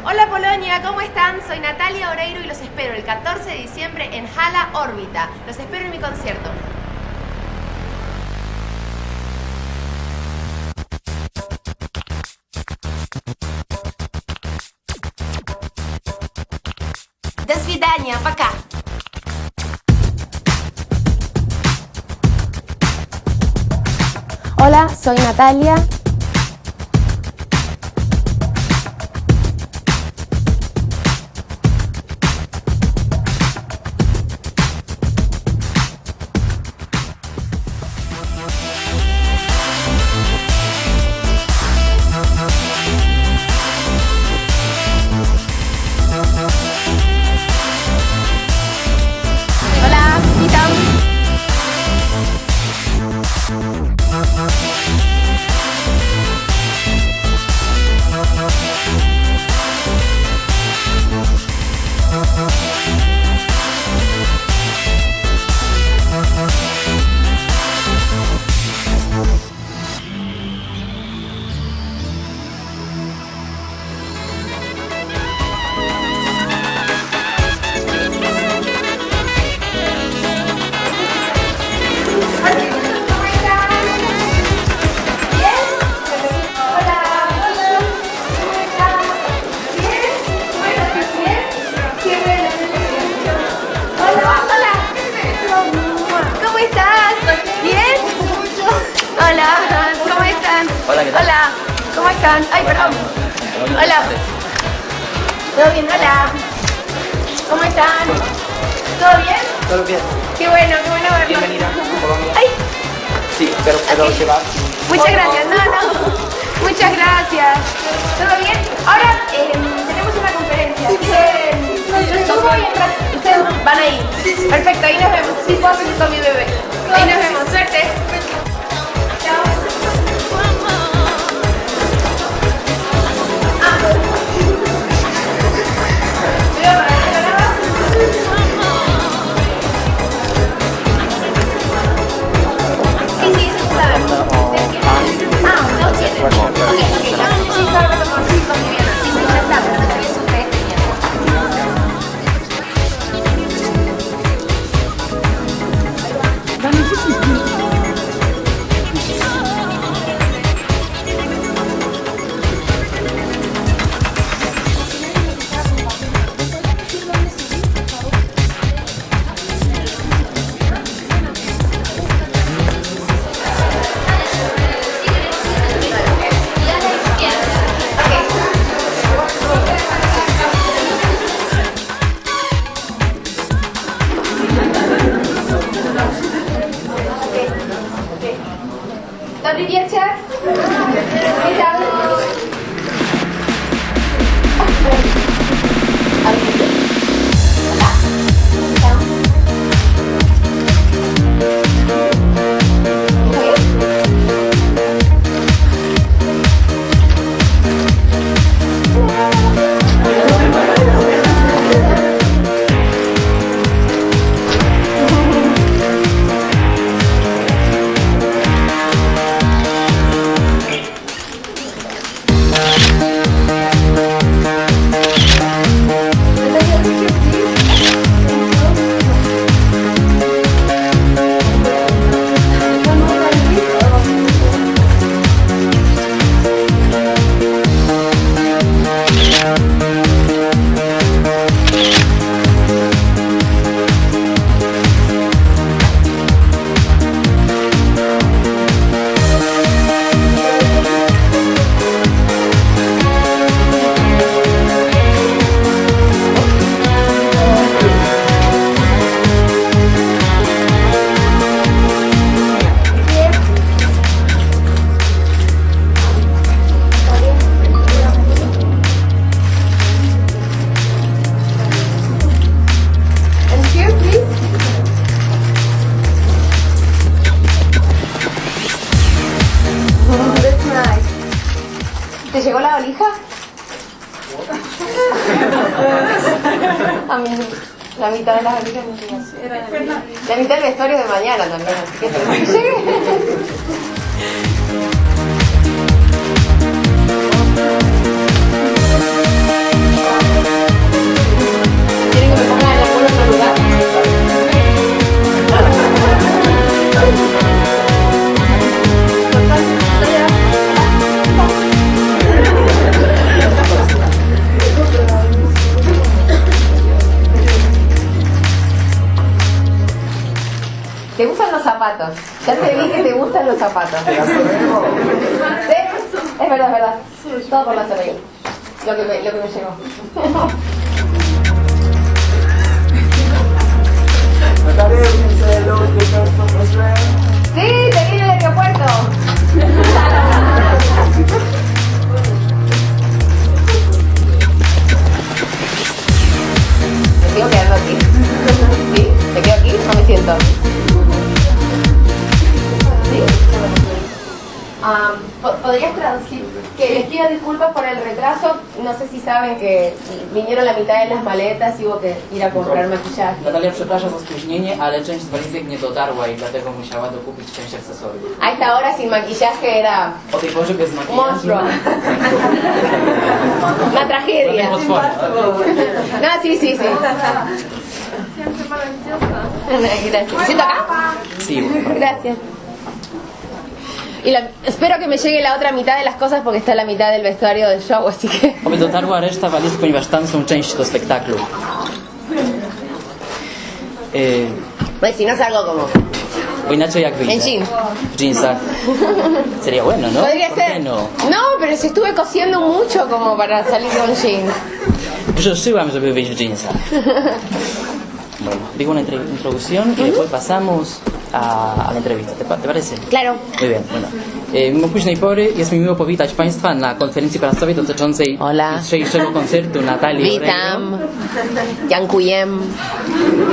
Hola Polonia, ¿cómo están? Soy Natalia Oreiro y los espero el 14 de diciembre en Hala Órbita. Los espero en mi concierto. До свидания, пока! Hola, soy Natalia. Hola, witam. Hola, ¿qué tal? Hola, ¿cómo están? Ay, perdón. Hola. ¿Todo bien? Hola. ¿Cómo están? ¿Todo bien? Todo bien. Qué bueno verlo. Bienvenida a Colombia. Ay, Sí, pero Ok. se va. muchas gracias. No. Muchas gracias. ¿Todo bien? Ahora tenemos una conferencia. Yo subo y ustedes van ahí. Perfecto, ahí nos vemos. Sí, puedo hacer con mi bebé. Ahí nos vemos. Suerte. Chao. Dobry wieczór. Witam. ¿Te llegó la valija? A mí la mitad de las valijas no llegó. La mitad del vestuario de mañana también, así que espero que llegue. zapatos. Ya te vi que te gustan los zapatos. ¿Sí? Es verdad, es verdad. Todo por la Soraya. Lo que me llegó. Sí, te vi en el aeropuerto. ¿Me sigo quedando aquí? ¿Sí? ¿Me quedo aquí o me siento? ¿Sí? ¿Podrías traducir? Que les pido disculpas por el retraso. No sé si saben que vinieron la mitad de las maletas y hubo que ir a comprar maquillaje. Natalia przeprasza za spóźnienie, ale część z walizek nie dotarła i dlatego musiała dokupić część akcesoriów. A esta hora sin maquillaje era O tej porze bez un makijażu. monstruo. Una tragedia. Potworne. No, sí, sí, sí. Gracias. ¿Siento acá? Sí, Gracias. Y espero que me llegue la otra mitad de las cosas porque está la mitad del vestuario del show, así que... oby dotarła reszta walizki, ponieważ tam są części do spektaklu. Pues si no salgo como... Bo inaczej jak wyjdzie? En jean. W jeansach. Sería bueno, ¿no? Podría ¿Por qué ser. no? No, pero si estuve cosiendo mucho como para salir con jeans. Przeszyłam, żeby wyjść w jeansach. Bueno, digo una introducción y después pasamos a la entrevista. ¿Te parece? Claro. Muy bien, bueno. Mimo późnej pory jest mi miło powitać Państwa na konferencji prasowej dotyczącej Hola. jutrzejszego koncertu Natalii Oreiro. Witam. Dziękuję.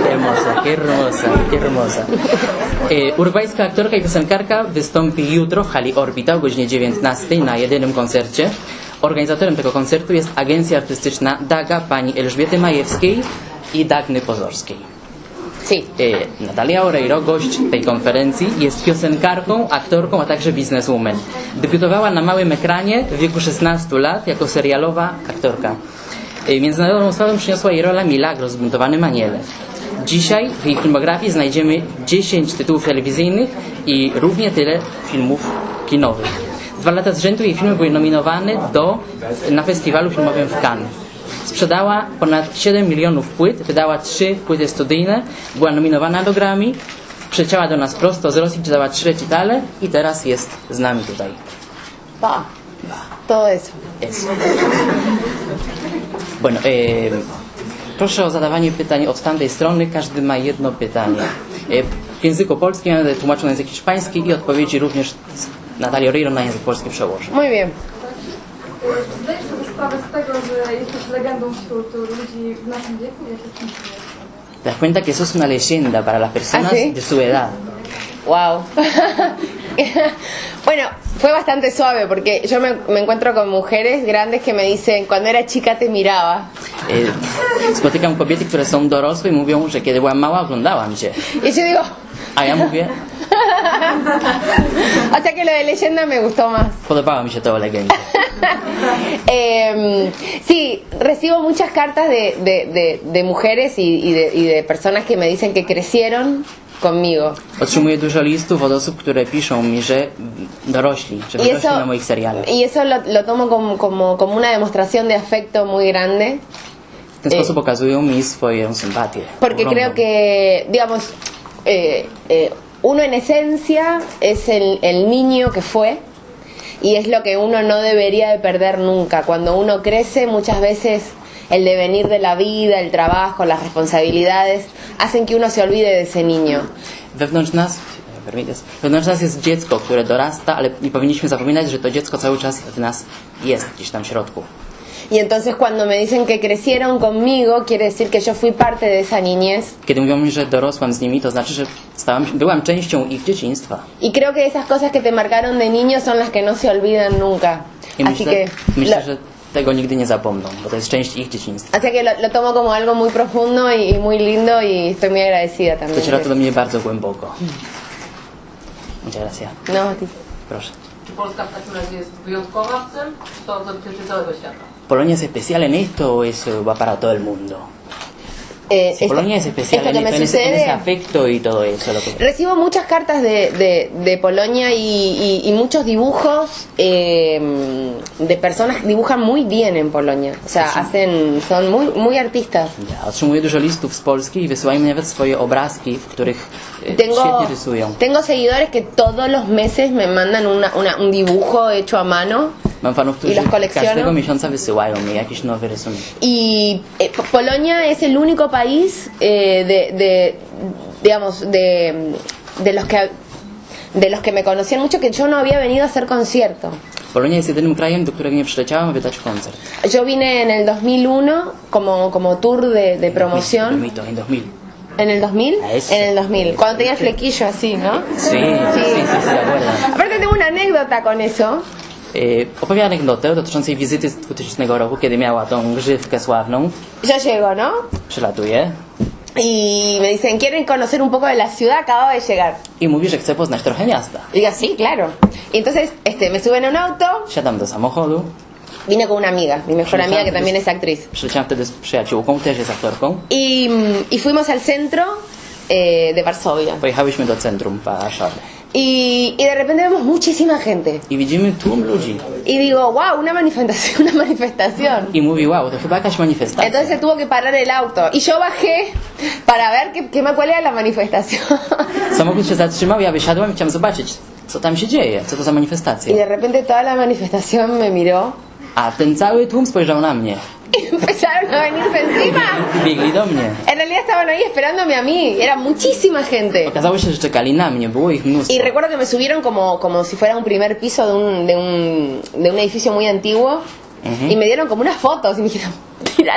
Qué hermosa, qué hermosa, qué hermosa. Urugwajska aktorka i piosenkarka wystąpi jutro w hali Orbita o godzinie 19 na jedynym koncercie. Organizatorem tego koncertu jest agencja artystyczna DAGA pani Elżbiety Majewskiej i Dagny Pozorskiej. Sí. Natalia Oreiro, gość tej konferencji, jest piosenkarką, aktorką, a także bizneswoman. Debiutowała na małym ekranie w wieku 16 lat jako serialowa aktorka. Międzynarodową sławę przyniosła jej rola Milagros w Zbuntowanym Aniele. Dzisiaj w jej filmografii znajdziemy 10 tytułów telewizyjnych i równie tyle filmów kinowych. 2 lata z rzędu jej filmy były nominowane na festiwalu filmowym w Cannes. Sprzedała ponad 7 milionów płyt, wydała 3 płyty studyjne, była nominowana do Grammy, przyleciała do nas prosto z Rosji, czytała 3 recitale i teraz jest z nami tutaj. Pa. Todo eso. Eso. Bueno, proszę o zadawanie pytań od tamtej strony, każdy ma jedno pytanie. W języku polskim będę tłumaczył na język hiszpański i odpowiedzi również z Natalii Oreiro na język polski przełożę. Muy bien. Zdajesz sobie sprawę z tego, że jesteś legendą wśród ludzi w naszym wieku? Jak się z tym czujesz? Te das cuenta que eso es una leyenda para las personas ¿Ah, sí? de su edad. Wow. Bueno, fue bastante suave porque yo me encuentro con mujeres grandes que me dicen, cuando era chica te miraba. Spotykam kobiety, które są dorosłe i mówią, że kiedy byłam mała oglądałam cię. Y yo digo... A ja mówię, O sea que lo de leyenda me gustó más. podobała mi się to o legendzie. Sí, recibo muchas cartas de mujeres y de personas que me dicen que crecieron conmigo. Otrzymuję dużo listów od osób, które piszą mi, że dorośli, że wyrośli na moich serialach. Y eso lo tomo como una demostración de afecto muy grande. W ten sposób okazują mi swoją sympatię. Porque ogromną. creo que, digamos, uno en esencia es el niño que fue y es lo que uno no debería de perder nunca. Cuando uno crece, muchas veces el devenir de la vida, el trabajo, las responsabilidades hacen que uno se olvide de ese niño. Wewnątrz nas jest dziecko, które dorasta, ale nie powinniśmy zapominać, że to dziecko cały czas w nas jest, gdzieś tam w środku. Y entonces cuando me dicen que crecieron conmigo, quiere decir que yo fui parte de esa niñez. Kiedy mówią mi, że dorosłam z nimi, to znaczy, że byłam częścią ich dzieciństwa. Y creo que esas cosas que te marcaron de niño son las que no se olvidan nunca. I Así que myślę, że tego nigdy nie zapomną, bo to jest część ich dzieciństwa. así que lo tomo como algo muy profundo y muy lindo y estoy muy agradecida también. Dociera to do mnie bardzo głęboko. Muchas gracias. No, a ti. Proszę. Czy Polska w takim razie jest wyjątkowa w tym, czy to dotyczy całego świata? ¿Polonia es especial en esto o eso va para todo el mundo? Sí, Polonia es especial esto que me en sucede. ese afecto y todo eso. Lo que... Recibo muchas cartas de Polonia y muchos dibujos de personas que dibujan muy bien en Polonia. O sea, son muy artistas. Ja, otrzymuję dużo listów z Polski i wysyłają mi nawet swoje obrazki, w których świetnie rysują. Tengo seguidores que todos los meses me mandan un dibujo hecho a mano. Mam fanów, którzy los colecciono. każdego miesiąca wysyłają mi jakiś nowy rysunek. Y Polonia es el único país digamos, de los que me conocían mucho que yo no había venido a hacer concierto. Polonia jest jedynym krajem, do którego nie przyleciałam, aby dać koncert. Yo vine en el 2001 como tour de promoción. Mito, en 2000. ¿En el 2000? Eso. En el 2000, cuando tenía el flequillo así, ¿no? Sí, de acuerdo. Aparte tengo una anécdota con eso. Opowie anegdotę dotyczącej wizyty z 2000 roku, kiedy miała tą grzywkę sławną. Yo llego, ¿no? Przylatuje Y me dicen, ¿quieren conocer un poco de la ciudad? Acabo de llegar. i mówi, że chce poznać trochę miasta. Y digo, sí, claro. Y entonces me suben a un auto, Siadam do samochodu. vine con una amiga, mi mejor amiga que también es actriz. Przyleciałam wtedy z przyjaciółką, też jest aktorką. Y fuimos al centro de Varsovia. Pojechałyśmy do centrum Warszawy. Y de repente vemos muchísima gente. I widzimy tłum ludzi. Y digo, wow, una manifestación. I mówi, wow, to chyba jakaś manifestacja. Entonces se tuvo que parar el auto. Y yo bajé para ver cuál era la manifestación. Samochód się zatrzymał, ja wysiadłam i chciałam zobaczyć, co tam się dzieje, co to za Y manifestacja. de repente toda la manifestación me miró. A ten cały tłum spojrzał na mnie. Y empezaron a venirse encima. I biegli do mnie. En realidad estaban ahí esperándome a mí. Era muchísima gente. Okazało się, że czekali na mnie, było ich mnóstwo. Y recuerdo que me subieron como si fuera un primer piso de un edificio muy antiguo. Y me dieron como unas fotos. Y me dijeron, tira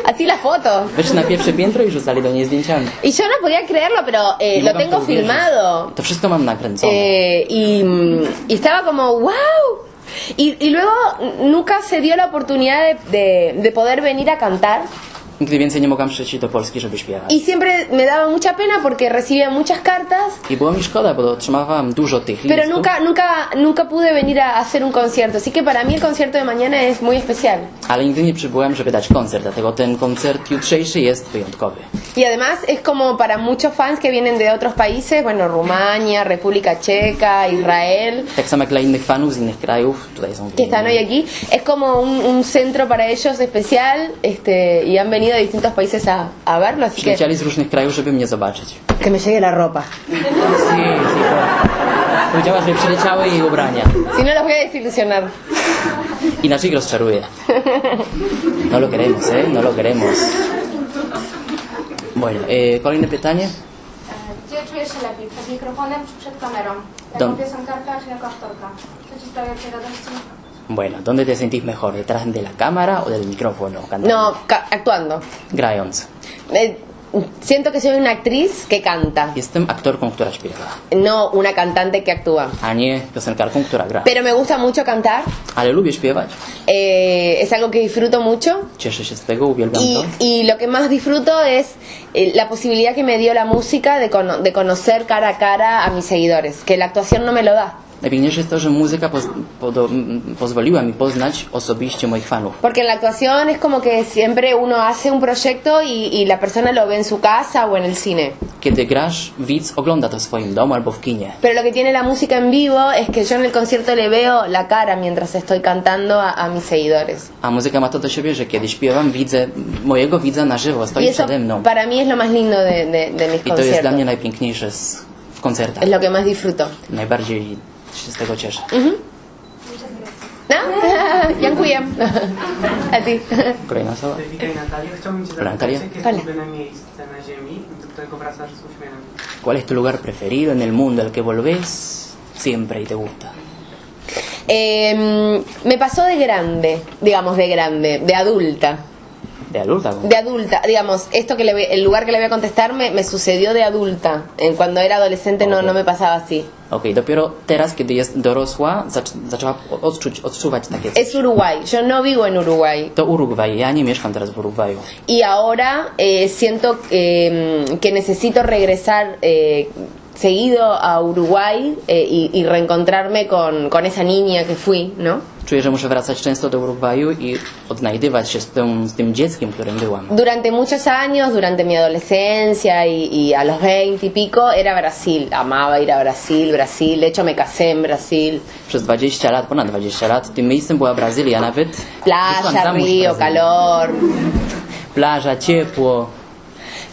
así las fotos. Weszli na pierwsze piętro i rzucali do niej zdjęciami. Y yo no podía creerlo, pero Nie lo mogłam tengo w to uwierzyć. filmado. To wszystko mam nakręcone. Y estaba como, wow. Y luego nunca se dio la oportunidad de poder venir a cantar. Nigdy więcej nie mogłam przyjść do Polski, żeby śpiewać. Y siempre me daba mucha pena porque recibía muchas cartas, I było mi szkoda, bo otrzymałam dużo tych pero listów, nunca pude venir a hacer un concierto. Así que para mí el concierto de mañana es muy especial. ale nigdy nie przybyłem, żeby dać koncert, dlatego ten koncert jutrzejszy jest wyjątkowy. Y además es como para muchos fans que vienen de otros países, bueno, Rumania, República Checa, Israel, Tak samo jak dla innych fanów z innych krajów, tutaj są que están hoy aquí, es como un centro para ellos especial, y han venido de distintos países a verlo, así que Przylecieli z różnych krajów, żeby mnie zobaczyć. me llegue la ropa. Sí, powiedziała, że przyleciały jej ubrania. Si no los voy a desilusionar. Inaczej ich rozczaruję. No lo queremos, no lo queremos. Bueno, kolejne pytanie. Gdzie czujesz się lepiej? Przed mikrofonem czy przed kamerą? Dom- Jako piosenkarka czy jako aktorka? Co ci sprawia więcej radości? Bueno, ¿dónde te sentís mejor? ¿Detrás de la cámara o del micrófono? Cantando. No, actuando. Grając. Siento que soy una actriz que canta, Jestem aktorką, która śpiewa, no una cantante que actúa. a nie piosenkarką, która gra. Pero me gusta mucho cantar, Ale lubię śpiewać. es algo que disfruto mucho. Cieszę się z tego, uwielbiam to. Y lo que más disfruto es la posibilidad que me dio la música de conocer cara a cara a mis seguidores, que la actuación no me lo da. Najpiękniejsze jest to, że muzyka pozwoliła mi poznać osobiście moich fanów. Porque en la actuación es como que siempre uno hace un proyecto y la persona lo ve en su casa o en el cine. Kiedy grasz, widz ogląda to w swoim domu albo w kinie. Pero lo que tiene la música en vivo es que yo en el concierto le veo la cara mientras estoy cantando a mis seguidores. A muzyka ma to do siebie, że kiedy śpiewam, widzę mojego widza na żywo, Y stoi eso przede mną. para mí es lo más lindo de mis I to jest dla conciertos. mnie najpiękniejsze w koncertach. Es lo que más disfruto. Najbardziej się z tego cieszę. ¿No? Dziękuję. A ti. Kolejna osoba? Witaj Natalia, chciałbym Cię Hola, zapytać, Natalia. jakie jest Hola. ulubione miejsce na ziemi, do którego wracasz z uśmiechem? ¿Cuál es tu lugar preferido en el mundo al que volvés siempre y te gusta? Me pasó de grande, digamos de adulta. ¿De adulta? De adulta, digamos, el lugar que le voy a contestar me sucedió de adulta. Cuando era adolescente no me pasaba así. Okej, dopiero teraz, kiedy jest dorosła, zaczęła odczuwać takie coś. Es Uruguay, yo no vivo en Uruguay. To Urugwaj, ja nie mieszkam teraz w Urugwaju. Y ahora siento que necesito regresar seguido a Uruguay y reencontrarme con esa niña que fui, ¿no? Czuję, że muszę wracać często do Urugwaju i odnajdywać się z tym dzieckiem, którym byłam. Durante muchos años, durante mi adolescencia y a los 20 y pico, era Brasil. Amaba ir a Brasil, Brasil. De hecho, me casé en Brasil. Przez 20 lat, ponad 20 lat, tym miejscem była Brazylia, nawet wyszłam Playa, zamąż w río, Brazylii. calor. Plaża, ciepło.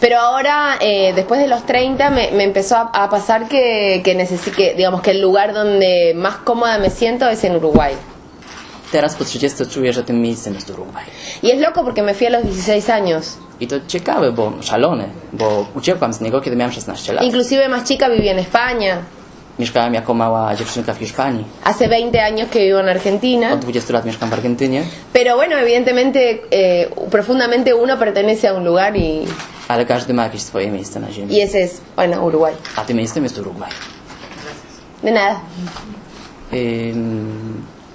Pero ahora, después de los 30, me empezó a pasar que digamos que el lugar donde más cómoda me siento es en Uruguay. Teraz po 30 czuję, że tym miejscem jest Urugwaj. Y es loco porque me fui a los 16 años. I to ciekawe, bo szalone, bo uciekłam z niego, kiedy miałam 16 lat. Inclusive más chica viví en España. Mieszkałam jako mała dziewczynka w Hiszpanii. Hace 20 años que vivo en Argentina. Od 20 lat mieszkam w Argentynie. Pero bueno, evidentemente, profundamente uno pertenece a un lugar Ale każdy ma jakieś swoje miejsce na ziemi. y ese es, bueno, Uruguay. A tym miejscem jest Urugwaj. De nada.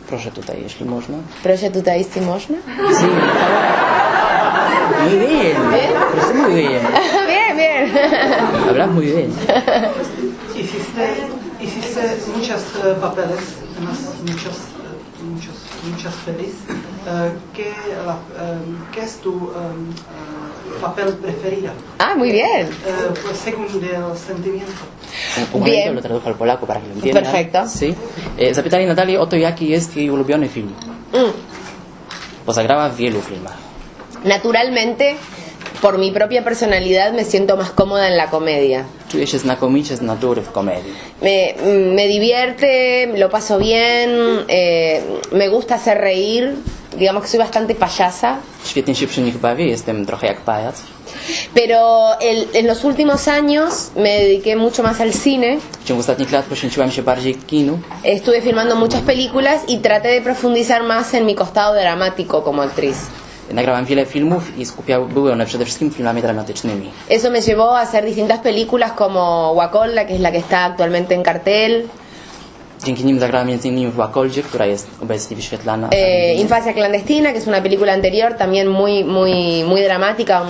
Proszę tutaj, jeśli można. Proszę tutaj, si można? Sí. Muy bien. Pero muy bien. Bien, bien. Hablas muy bien. Hiciste muchos papeles, muchas pelis. ¿Qué es tu papel preferido? Ah, muy bien. Pues según el sentimiento. Un Bien. momento, lo traduzco al polaco para que lo entiendan. Perfecto. Sí. Zapytali Natalię o to, jaki jest jej ulubiony film. Bo zagrała w wielu filmach. Naturalmente, por mi propia personalidad, me siento más cómoda en la comedia. Czuję się znakomicie z natury w komedii. Me divierte, lo paso bien, me gusta hacer reír. Digamos que soy bastante payasa. Świetnie się przy nich bawię, jestem trochę jak pajac. Pero en los últimos años me dediqué mucho más al cine. W ciągu ostatnich lat poświęciłam się bardziej kinu. Estuve filmando muchas películas y traté de profundizar más en mi costado dramático como actriz. Nagrałam wiele filmów i były one przede wszystkim filmami dramatycznymi. Eso me llevó a hacer distintas películas como Guacolda, que es la que está actualmente en cartel, Dzięki nim zagrałam m.in. w Łakoldzie, która jest obecnie wyświetlana. Infancia clandestina, que es una película anterior, también muy dramática,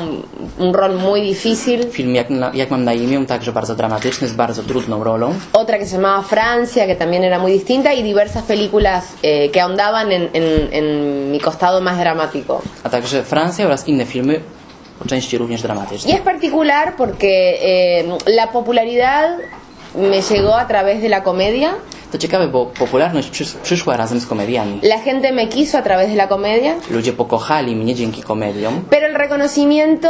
un rol muy difícil. Film jak mam na imię, także bardzo dramatyczny, z bardzo trudną rolą. Otra que se llamaba Francia, que también era muy distinta, y diversas películas que ahondaban en mi costado más dramático. A także Francja oraz inne filmy, po części również dramatyczne. Y es particular porque la popularidad me llegó a través de la comedia. To ciekawe, bo popularność przyszła razem z komediami. La gente me quiso a través de la comedia. Ludzie pokochali mnie dzięki komediom. Pero el reconocimiento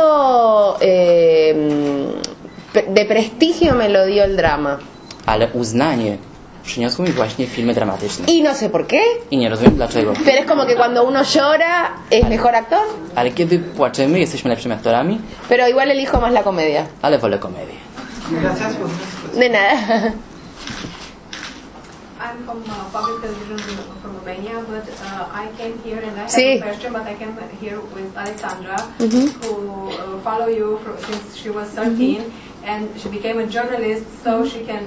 de prestigio me lo dio el drama. Ale uznanie przyniosły mi właśnie filmy dramatyczne. Y no sé por qué, I nie rozumiem dlaczego. pero es como que cuando uno llora es mejor actor, Ale kiedy płaczemy, jesteśmy lepszymi aktorami, pero igual elijo más la comedia. ale wolę komedię. Gracias por respuesta. De nada. I'm from public television from Romania, but I came here and I have Sí. a question, but I came here with Alexandra, who follow you since she was 13, and she became a journalist, so she can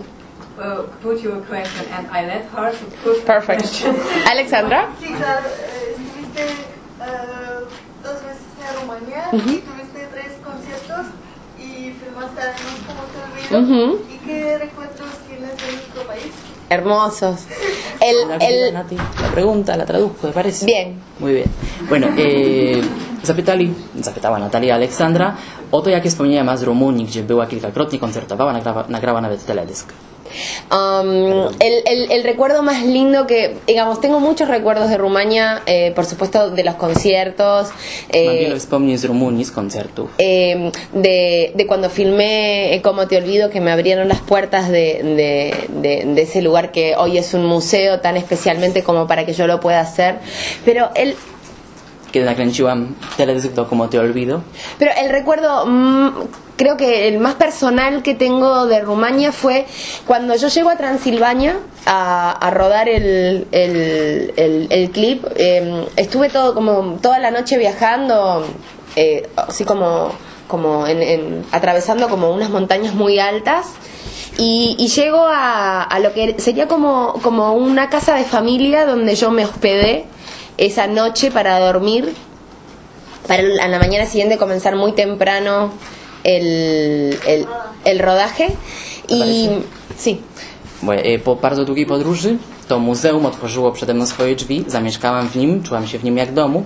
put you a question, and I let her to put Perfect. a question. Alexandra? Sí, claro. Estuviste 2 veces en Rumanía y tuviste 3 conciertos y filmaste además como te olvido. ¿Y qué recuerdos tienes de nuestro país? Hermosos. La querida Nati, la pregunta la traduzco, ¿te parece? Bien. Muy bien. Bueno, zapytała Natalia Aleksandra o to, jakie wspomnienia ma z Rumunii, gdzie była kilkakrotnie, koncertowała, nagrała nawet teledysk. El recuerdo más lindo que, digamos, tengo muchos recuerdos de Rumania, por supuesto de los conciertos, Mam wiele wspomnień z Rumunii, z koncertów. de cuando filmé Como te olvido, que me abrieron las puertas de ese lugar que hoy es un museo tan especialmente como para que yo lo pueda hacer, pero Kiedy nakręciłam teledysk do Como te olvido, Pero el recuerdo, creo que el más personal que tengo de Rumania fue cuando yo llego a Transilvania a rodar el clip. Estuve toda la noche viajando, así como atravesando como unas montañas muy altas. Y llego a lo que sería como una casa de familia donde yo me hospedé esa noche para dormir, para a la mañana siguiente comenzar muy temprano el rodaje. ¿Te parece? Sí. po bardzo długiej podróży to muzeum otworzyło przede mną swoje drzwi, zamieszkałam w nim, czułam się w nim jak w domu,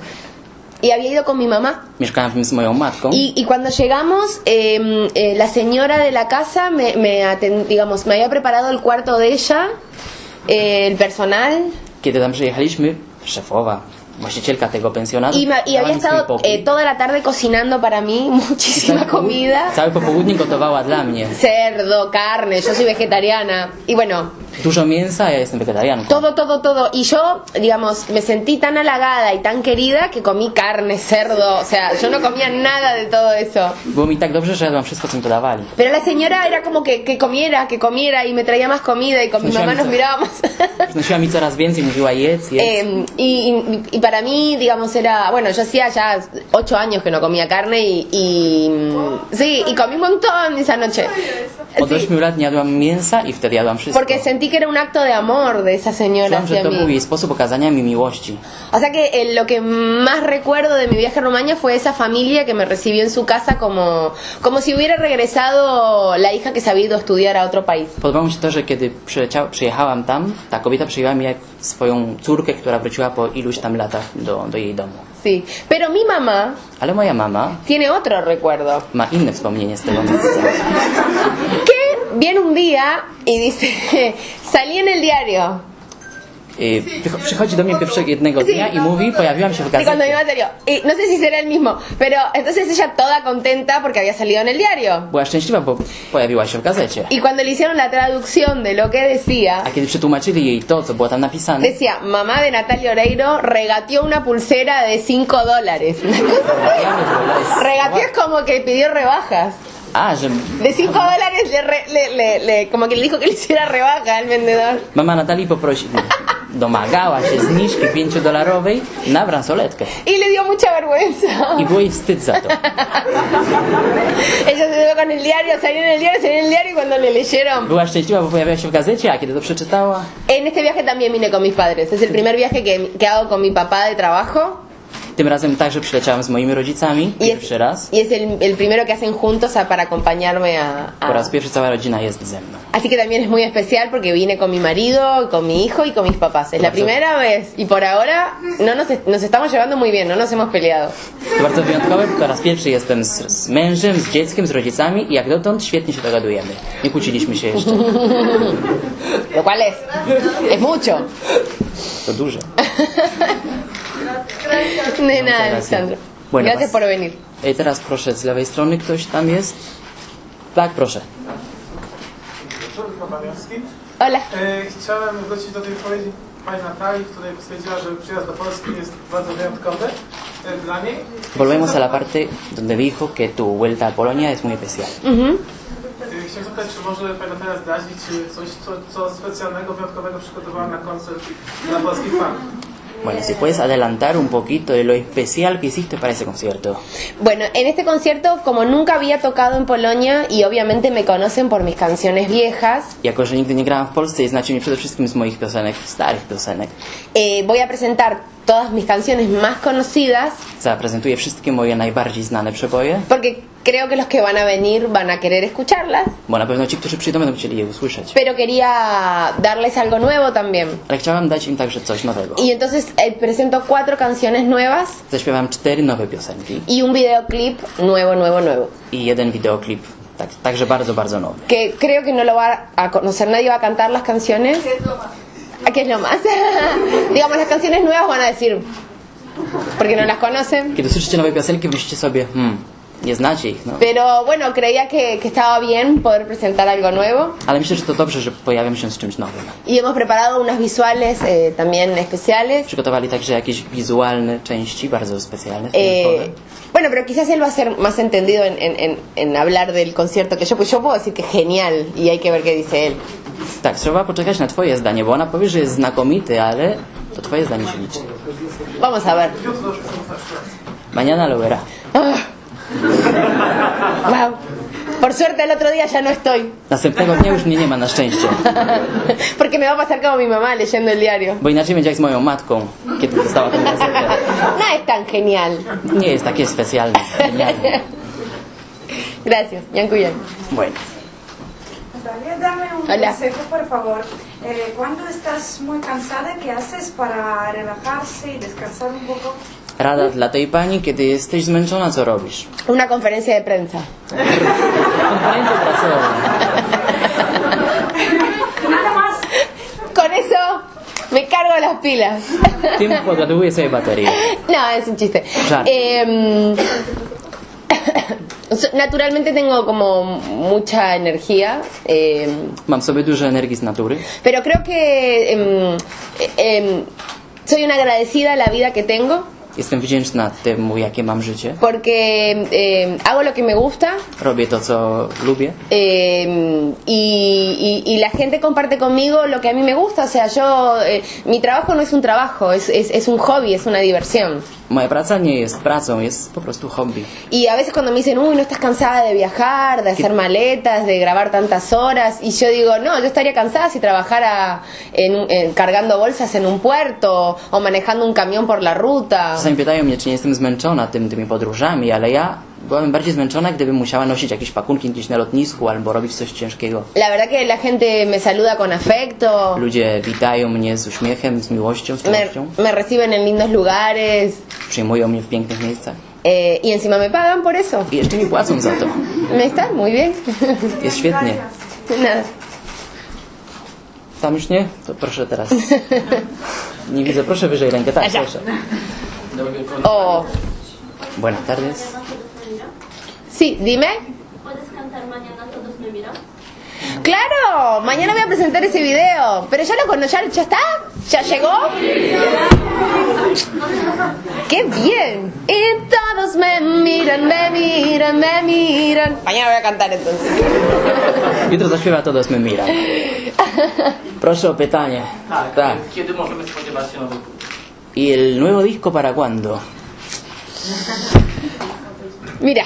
Y había ido con mi mamá. mieszkałam w nim z moją matką. Y cuando llegamos, la señora de la casa digamos, me había preparado el cuarto de ella, el personal, Kiedy tam przyjechaliśmy, szefowa, właścicielka tego pensjonatu, y dała había mi swój estado pokój. toda la tarde cocinando para mí muchísima comida. Całe popołudnie gotowała dla mnie. Cerdo, carne, yo soy vegetariana. Y bueno, Dużo mięsa, ja jestem wegetarianką. todo. Y yo, digamos, me sentí tan halagada y tan querida que comí carne, cerdo. O sea, yo no comía nada de todo eso. Było mi tak dobrze, że jadłam wszystko, co mi podawali. Pero la señora era como que comiera y me traía más comida y con mi mamá nos mirábamos. Przynosiła mi coraz więcej, mówiła jedz. Y para mí, digamos, era... Bueno, yo hacía ya 8 años que no comía carne sí, y comí un montón esa noche. Od Sí, 8 lat nie jadłam mięsa i wtedy jadłam wszystko. porque sentí que era un acto de amor de esa señora Czułam, że hacia to był mí. jej sposób okazania mi miłości. O sea que lo que más recuerdo de mi viaje a Rumania fue esa familia que me recibió en su casa como si hubiera regresado la hija que se había ido a estudiar a otro país. Podobało mi się to, że kiedy przyjechałam tam, ta kobieta przyjęła mnie jak swoją córkę, która wróciła po iluś tam latach do jej domu. Sí, pero mi mamá Ale moja mama tiene otro recuerdo. ma inne wspomnienie z tego miejsca. Que viene un día y dice, salí en el diario. Przychodzi do mnie jednego dnia i mówi, pojawiłam się w Y cuando mi gazecie. mamá salió, y no sé si será el mismo, pero entonces ella toda contenta porque había salido en el diario. Była szczęśliwa, bo pojawiła się w gazecie. Y cuando le hicieron la traducción de lo que decía, A kiedy przetłumaczyli jej to, co było tam napisane, decía, mamá de Natalia Oreiro regateó una pulsera de $5. Una cosa así. Regateó es como que pidió rebajas. a, że De $5 como que le dijo que le hiciera rebaja al vendedor. mama Natalii domagała się zniżki $5 na bransoletkę. Y le dio mucha vergüenza. I było jej wstyd za to. Ella se quedó con el diario, salió en el diario y cuando le leyeron. Była szczęśliwa, bo pojawiła się w gazecie, a kiedy to przeczytała, En este viaje también vine con mis padres. Es el primer viaje que hago con mi papá de trabajo. tym razem także przyleciałam z moimi rodzicami, pierwszy raz. Y es el primero que hacen juntos para acompañarme Po raz pierwszy cała rodzina jest ze mną. Así que también es muy especial porque vine con mi marido, con mi hijo y con mis papás. Es la primera vez y por ahora no nos estamos llevando muy bien, no nos hemos peleado. To bardzo wyjątkowe, po raz pierwszy jestem z mężem, z dzieckiem, z rodzicami i jak dotąd świetnie się dogadujemy. Nie kłóciliśmy się jeszcze. Lo cual es mucho. To dużo. De nada, gracias. Alessandro. Bueno, Gracias por venir. Teraz proszę, z lewej strony ktoś tam jest? Tak, proszę. Hola. Chciałem wrócić do tej wypowiedzi pani Natalii, w której stwierdziła, że przyjazd do Polski jest bardzo wyjątkowy dla niej. Volvemos a la parte donde dijo que tu vuelta a Polonia es muy especial. Chciałem zapytać, czy może pani Natalia zdradzić coś, co specjalnego, wyjątkowego przygotowała na koncert dla polskich fanów. Bueno, si puedes adelantar un poquito de lo especial que hiciste para ese concierto. Bueno, en este concierto, como nunca había tocado en Polonia y obviamente me conocen por mis canciones viejas, Jako, że nigdy nie grałam w Polsce i znacie mnie przede wszystkim z moich piosenek, starych piosenek, voy a presentar todas mis canciones más conocidas zaprezentuję wszystkie moje najbardziej znane przeboje, porque creo que los que van a venir van a querer escucharlas, bo na pewno ci, którzy przyjdą, będą chcieli je usłyszeć. pero quería darles algo nuevo también. Ale chciałam dać im także coś nowego. Y entonces presento 4 canciones nuevas Zaśpiewam 4 nowe piosenki y un videoclip nuevo. i jeden wideoklip, także bardzo, bardzo nowy. Que creo que no lo va a conocer nadie, va a cantar las canciones. ¿Qué es lo más? Digamos, las canciones nuevas van a decir, porque no las conocen. Kiedy słyszycie nowe piosenki, myślicie sobie, nie znacie ich, no. Pero bueno, creía que estaba bien poder presentar algo nuevo. Ale myślę, że to dobrze, że pojawiam się z czymś nowym. Y hemos preparado unas visuales también especiales. Przygotowali także jakieś wizualne części, bardzo specjalne, wyjątkowe. Bueno, pero quizás él va a ser más entendido en hablar del concierto que yo, pues yo puedo decir que es genial y hay que ver qué dice él. Tak, trzeba poczekać na twoje zdanie, bo ona powie, że jest znakomity, ale to twoje zdanie się liczy. Vamos a ver. Mañana lo verá. Wow. Por suerte el otro día ya no estoy. Następnego dnia już mnie nie ma, na szczęście. Porque me va a pasar como mi mamá leyendo el diario. Bo inaczej będzie jak z moją matką, kiedy dostała tę gazetę. No es tan genial. Nie jest takie specjalne. Genialne. Gracias, dziękuję. Bueno. Natalia, dame Hola. consejo, por favor. Cuando estás muy cansada, ¿qué haces para relajarse y descansar un poco? Rada dla tej pani, kiedy jesteś zmęczona, co robisz? Una conferencia de prensa. Konferencję prasową. Nada más. Con eso me cargo las pilas. Tym podładowuję sobie baterię. No, es un chiste. Żart. Naturalmente tengo como mucha energía, Mam sobie dużo energii z natury. pero creo que soy una agradecida a la vida que tengo Jestem wdzięczna temu, jakie mam życie. porque hago lo que me gusta Robię to, co lubię. y la gente comparte conmigo lo que a mí me gusta. O sea, mi trabajo no es un trabajo, es un hobby, es una diversión. Moja praca nie jest pracą, jest po prostu hobby. Y a veces cuando me dicen, uy, no estás cansada de viajar, de hacer maletas, de grabar tantas horas, y yo digo, no, yo estaría cansada si trabajara cargando bolsas en un puerto o manejando un camión por la ruta. Czasami pytają mnie, czy nie jestem zmęczona tymi podróżami, ale ja byłabym bardziej zmęczona, gdybym musiała nosić jakieś pakunki gdzieś na lotnisku albo robić coś ciężkiego. La verdad que la gente me saluda con afecto, Ludzie witają mnie z uśmiechem, z miłością, z czułością. me reciben en lindos lugares Przyjmują mnie w pięknych miejscach. y encima me pagan por eso. I jeszcze mi płacą za to. ¿Me está? Muy bien. Jest świetnie. Nada. Tam już nie? To proszę teraz. Nie widzę, proszę wyżej rękę. Tak, proszę. Oh, Buenas tardes. sí, dime. ¿Puedes cantar mañana Todos me miran? Claro, mañana voy a presentar ese video. Pero ya lo conozco, ¿ya está? ¿Ya llegó? ¡Qué bien! Y todos me miran, me miran, me miran. Mañana voy a cantar entonces. Jutro zaśpiewa Todos me miran. Proszę o pytanie. Tak. Kiedy możemy spodziewać się nowych płyt? ¿Y el nuevo disco para cuándo? Mira.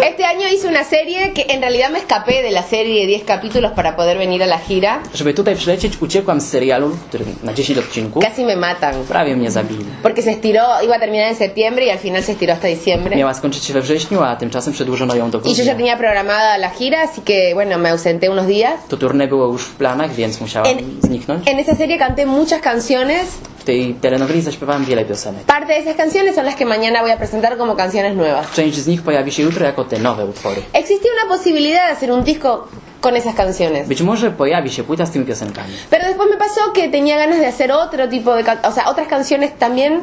Este año hice una serie que en realidad me escapé de la serie de 10 capítulos para poder venir a la gira. Żeby tutaj przylecieć, uciekłam z serialu, który na 10 odcinków. Casi me matan. Prawie mnie zabili. Porque se estiró, iba a terminar en septiembre y al final se estiró hasta diciembre. Miała skończyć się we wrześniu, a tymczasem przedłużono ją do Y yo ya grudnia. tenía programada la gira, así que bueno, me ausenté unos días. To tournée było już w planach, więc musiałam zniknąć. En esa serie canté muchas canciones. W tej telenoweli zaśpiewałem wiele piosenek. Parte de esas canciones son las que mañana voy a presentar como canciones nuevas. Część z nich pojawi się jutro jako te nowe utwory. Existía una posibilidad de hacer un disco con esas canciones. Być może pojawi się płyta z tymi piosenkami. Pero después me pasó que tenía ganas de hacer otro tipo de, o sea, otras canciones también.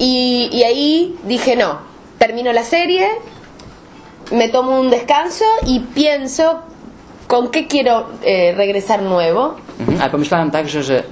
Y ahí dije, no, termino la serie, me tomo un descanso y pienso con qué quiero regresar nuevo. Ale pomyślałam także, że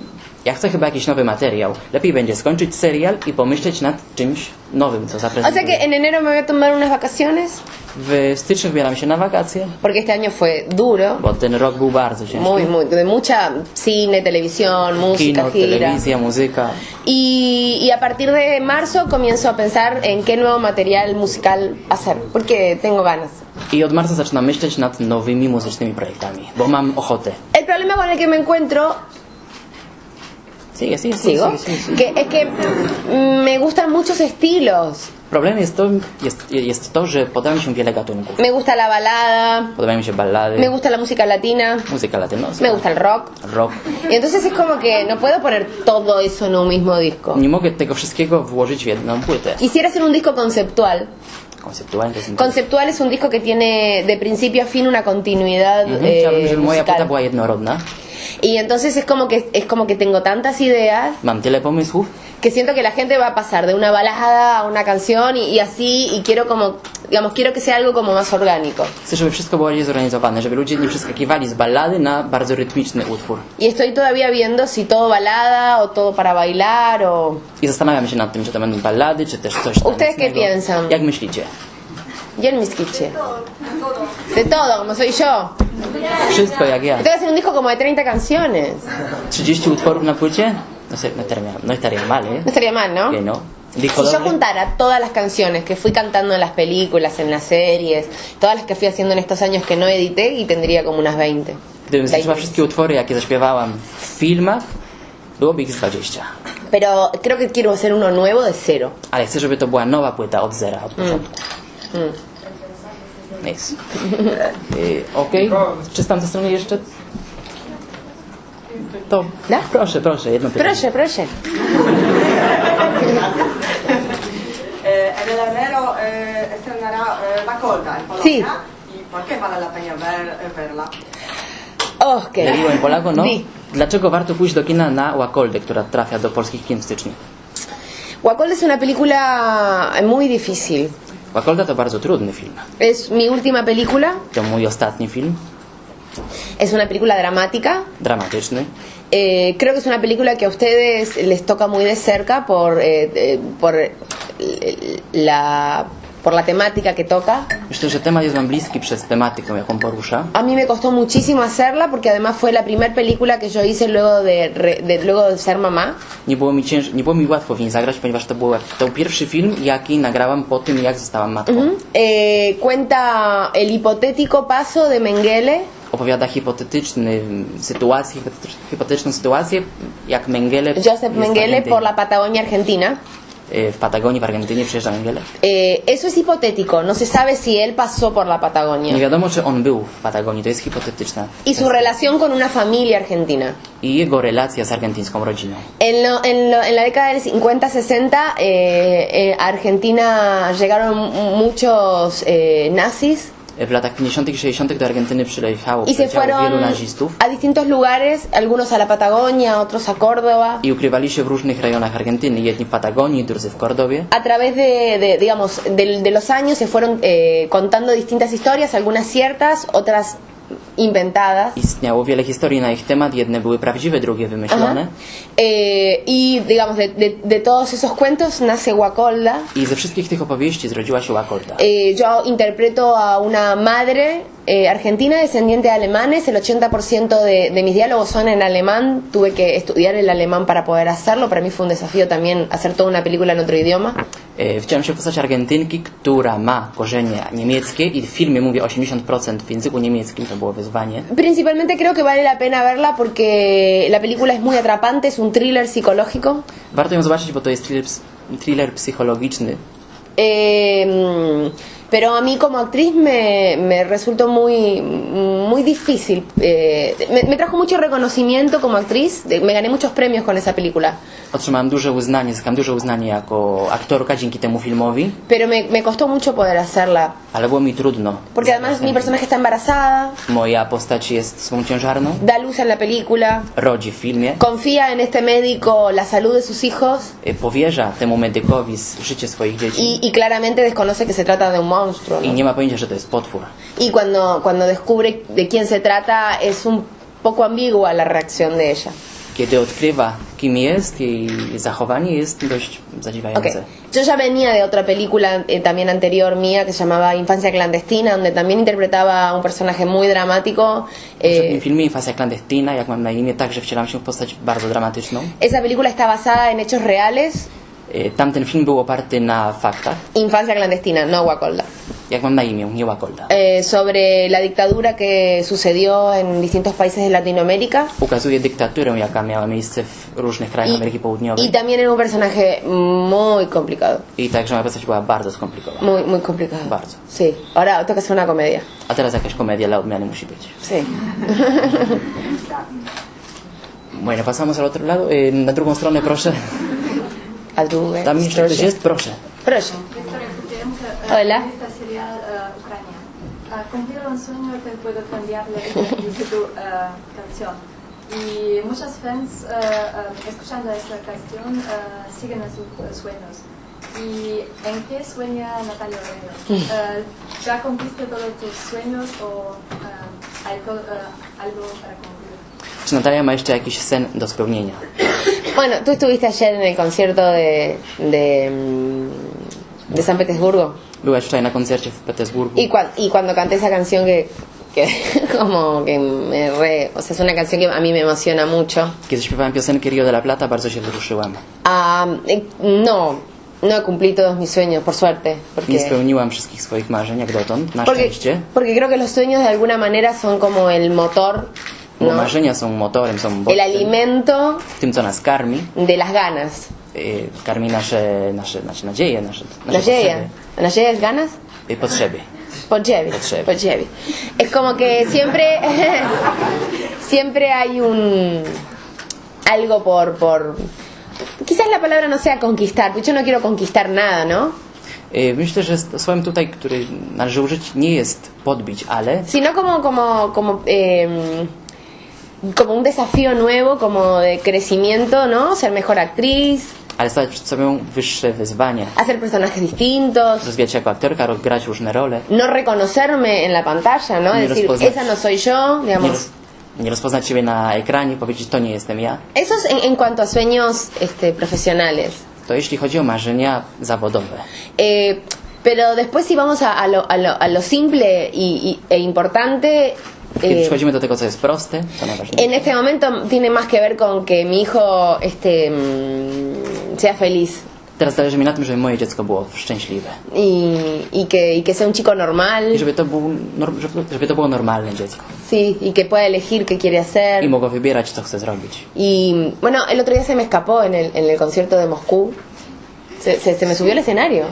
ja chcę chyba jakiś nowy materiał. Lepiej będzie skończyć serial i pomyśleć nad czymś nowym, co O sea que zaprezentuję. en enero me voy a tomar unas vacaciones, W styczniu wybieram się na wakacje, porque este año fue duro. bo ten rok był bardzo ciężki. De mucha cine, televisión, música, Kino, gira. telewizja, muzyka. Y a partir de marzo comienzo a pensar en qué nuevo material musical hacer, porque tengo ganas. I od marca zaczynam myśleć nad nowymi muzycznymi projektami, bo mam ochotę. El problema con el que me encuentro, Sigue. que es que me gustan muchos estilos. Problem jest to, że podoba mi się wiele gatunków. Me gusta la balada, Podobają mi się ballady, me gusta la música latina, muzyka latynoska, me gusta el rock. rock. Y entonces es como que no puedo poner todo eso en un mismo disco. Nie mogę tego wszystkiego włożyć w jedną płytę. Quisiera hacer un disco conceptual. Konceptualnie to jest Conceptual es un disco que tiene de principio a fin una continuidad Chciałbym, żeby moja płyta musical. była jednorodna. Y entonces es como que tengo tantas ideas Mam tyle pomysłów, que siento que la gente va a pasar de una balada a una canción y así, y quiero como, digamos, quiero que sea algo como más orgánico. chcę, żeby wszystko było bardziej zorganizowane, żeby ludzie nie przeskakiwali z ballady na bardzo rytmiczny utwór. Y estoy todavía viendo si todo balada o todo para bailar o... I zastanawiam się nad tym, czy to będą ballady, czy też coś ¿Ustedes qué tanecznego. piensan? Jak myślicie? Y en mis quiche. De todo, como soy yo. Wszystko jak ja. Tengo que hacer un disco como de 30 canciones. 30 utworów na płycie? No estaría mal, ¿eh? No estaría mal, ¿no? Que no. Disco Si yo doble. juntara todas las canciones que fui cantando en las películas, en las series, todas las que fui haciendo en estos años que no edité, y tendría como unas 20. Gdybym zliczyła wszystkie utwory, jakie zaśpiewałam w filmach, byłoby ich z 20. Pero creo que quiero hacer uno nuevo de cero. Ale chcę, żeby to była nowa płyta od zera, od początku. Jest. Okej. Czy z tamtej strony jeszcze? To proszę, jedno pytanie. Proszę. En enero estrenará Macolda en Polonia. Sí. ¿Y por qué vale la pena verla? Okay. Mówiłem en polaco, no? Di. Dlaczego warto pójść do kina na Łakoldę, która trafia do polskich kin w styczniu? Łakolda es una película muy difícil. Łakolda to bardzo trudny film. Es mi última película. To mój ostatni film, Es una película dramática. dramatyczny. Creo que es una película que a ustedes les toca muy de cerca por la temática que toca. Myślę, że temat jest wam bliski przez tematykę, jaką porusza. A mí me costó muchísimo hacerla porque además fue la primera película que yo hice luego de ser mamá. Nie było mi łatwo w niej zagrać, ponieważ to był pierwszy film, jaki nagrałam po tym, jak zostałam matką. Cuenta el hipotético paso de Mengele. Opowiada hipotetyczną sytuację, jak Mengele, Joseph Mengele por la Patagonia Argentina. w Patagonii, w Argentynie przyjeżdża Mengele. Eso es hipotético, no se sabe si él pasó por la Patagonia. Nie wiadomo, czy on był w Patagonii, to jest hipotetyczne. Y su relación con una familia argentina. I jego relacja z argentyńską rodziną. En la década del 50-60 a Argentina llegaron muchos nazis. W latach 50. i 60. do Argentyny Y se przyleciało fueron wielu nazistów a distintos lugares, algunos a la Patagonia, otros a Córdoba. i ukrywali się w różnych rejonach Argentyny, jedni w Patagonii, drudzy w Kordowie. A través de los años se fueron contando distintas historias, algunas ciertas, otras inventadas. Istniało wiele historii na ich temat, jedne były prawdziwe, drugie wymyślone. Y digamos, de todos esos cuentos nace Łakolda. I ze wszystkich tych opowieści zrodziła się Łakolda. Yo interpreto a una madre argentina descendiente de alemanes. El 80% de mis diálogos son en alemán. Tuve que estudiar el alemán para poder hacerlo. Para mí fue un desafío también hacer toda una película en otro idioma. Wciąłem się w postać Argentynki, która ma korzenie niemieckie i w filmie mówię 80% w języku niemieckim, to było wyzwanie. Principalmente creo que vale la pena verla porque la película es muy atrapante, es un thriller psicológico. Warto ją zobaczyć, bo to jest thriller psychologiczny. Pero a mí como actriz me resultó muy difícil. Me trajo mucho reconocimiento como actriz. Me gané muchos premios con esa película. Otrzymałam zyskałam duże uznanie jako aktorka dzięki temu filmowi. Pero me costó mucho poder hacerla. Ale było mi trudno. Porque además mi personaje está embarazada. Moja postać jest współciężarną. Da luz en la película. Rodzi w filmie. Confía en este médico la salud de sus hijos. Powierza temu medykowi życie swoich dzieci. Y claramente desconoce que se trata de un monstruo, ¿no? I nie ma pojęcia, że to jest potwór. Y cuando descubre de quién se trata es un poco ambigua la reacción de ella. Kiedy odkrywa, kim jest, jej zachowanie jest dość zadziwiające. Okay. Yo ya venía de otra película también anterior mía que se llamaba Infancia Clandestina, donde también interpretaba un personaje muy dramático. W poprzednim filmie Infancia Clandestina, jak mam na imię, także wcielam się w postać bardzo dramatyczną. Esa película está basada en hechos reales. Tamten film był oparty na faktach. Infancia Clandestina, no Łakolda. Jak mam na imię, nie Łakolda. Sobre la dictadura que sucedió en distintos países de Latinoamérica. Ukazuje dyktaturę, jaka miała miejsce w różnych krajach Ameryki Południowej. Y también era un personaje muy complicado. I także moja postać była bardzo skomplikowana. Muy complicado. Bardzo. Sí. Ahora toca hacer una comedia. A teraz jakaś komedia dla odmiany musi być. Sí. Bueno, pasamos al otro lado. Na drugą stronę, proszę. Tam jeszcze ktoś jest? Proszę. Proszę. Hola. Esta sería Ucrania. Cumplir un sueño que puede cambiarle, dice tu canción. Y muchos fans escuchando esta canción siguen a sus sueños. ¿Y en qué sueña Natalia Oreiro? ¿Ya cumpliste todos tus sueños o hay algo para cumplir? Czy Natalia ma jeszcze jakiś sen do spełnienia? Bueno, tú estuviste ayer en el concierto de San Petersburgo. Byłaś wczoraj na koncercie w Petersburgu. Y cuando canté esa canción que como que o sea, es una canción que a mí me emociona mucho. Kiedy śpiewałem piosenkę Rio de la Plata, bardzo się wzruszyłam. No he cumplido todos mis sueños, por suerte. Nie spełniłam wszystkich swoich marzeń jak dotąd, na szczęście. Porque creo que los sueños de alguna manera son como el motor. Bo marzenia są motorem, są bodźcem. El alimento. Tym, co nas karmi. De las ganas. Karmi nasze nadzieje, nasze ¿Nadzieja? ¿Nadzieja es ganas? Potrzeby. Podjevich. Es como que siempre siempre hay algo por quizás la palabra no sea conquistar, porque yo no quiero conquistar nada, ¿no? Myślę, że słowem tutaj, który należy użyć, nie jest podbić, ale sino como un desafío nuevo, como de crecimiento, ¿no? Ser mejor actriz, ale stawiać przed sobą wyższe wyzwania. hacer personajes distintos, Rozwijać się jako aktorka, grać różne role. no reconocerme en la pantalla, ¿no? Nie Decir, rozpoznać- esa no soy yo, digamos. Nie rozpoznać siebie na ekranie, powiedzieć, to nie jestem ja. Eso es en cuanto a sueños profesionales. To jeśli chodzi o marzenia zawodowe. Pero después si vamos a lo simple e importante, Kiedy przychodzimy do tego, co jest proste, to najważniejsze. en este momento tiene más que ver con que mi hijo sea feliz Teraz zależy mi na tym, żeby moje dziecko było szczęśliwe. y que sea un chico normal, I żeby to było normalne dziecko. sí, y que pueda elegir qué quiere hacer. I mogło wybierać, co chce zrobić. Y bueno, el otro día se me escapó en el concierto de Moscú. Se me subió al escenario.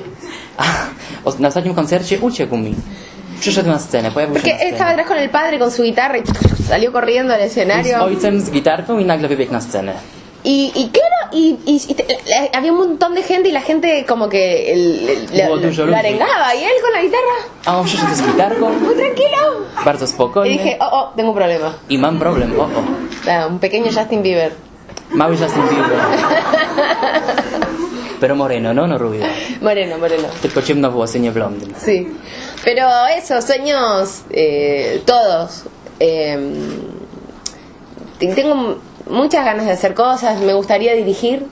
Na ostatnim koncercie uciekł mi. Przyszedł na scenę, pojawił się Porque na scenie. estaba atrás con el padre con su guitarra y salió corriendo al Z escenario. ojcem, z gitarką i nagle wybiegł na scenę. Y claro, había un montón de gente y la gente como que Było dużo lo ludzi. arengaba y él con la guitarra, A on przyszedł z gitarką, muy tranquilo. bardzo Y spokojnie. dije, tengo un problema. I mam problem, Un pequeño Justin Bieber. Mały Justin Bieber. Pero moreno, no rubio. Moreno. Tylko ciemnowłosy, nie blondyn. Sí. Pero eso, sueños todos. Tengo muchas ganas de hacer cosas, me gustaría dirigir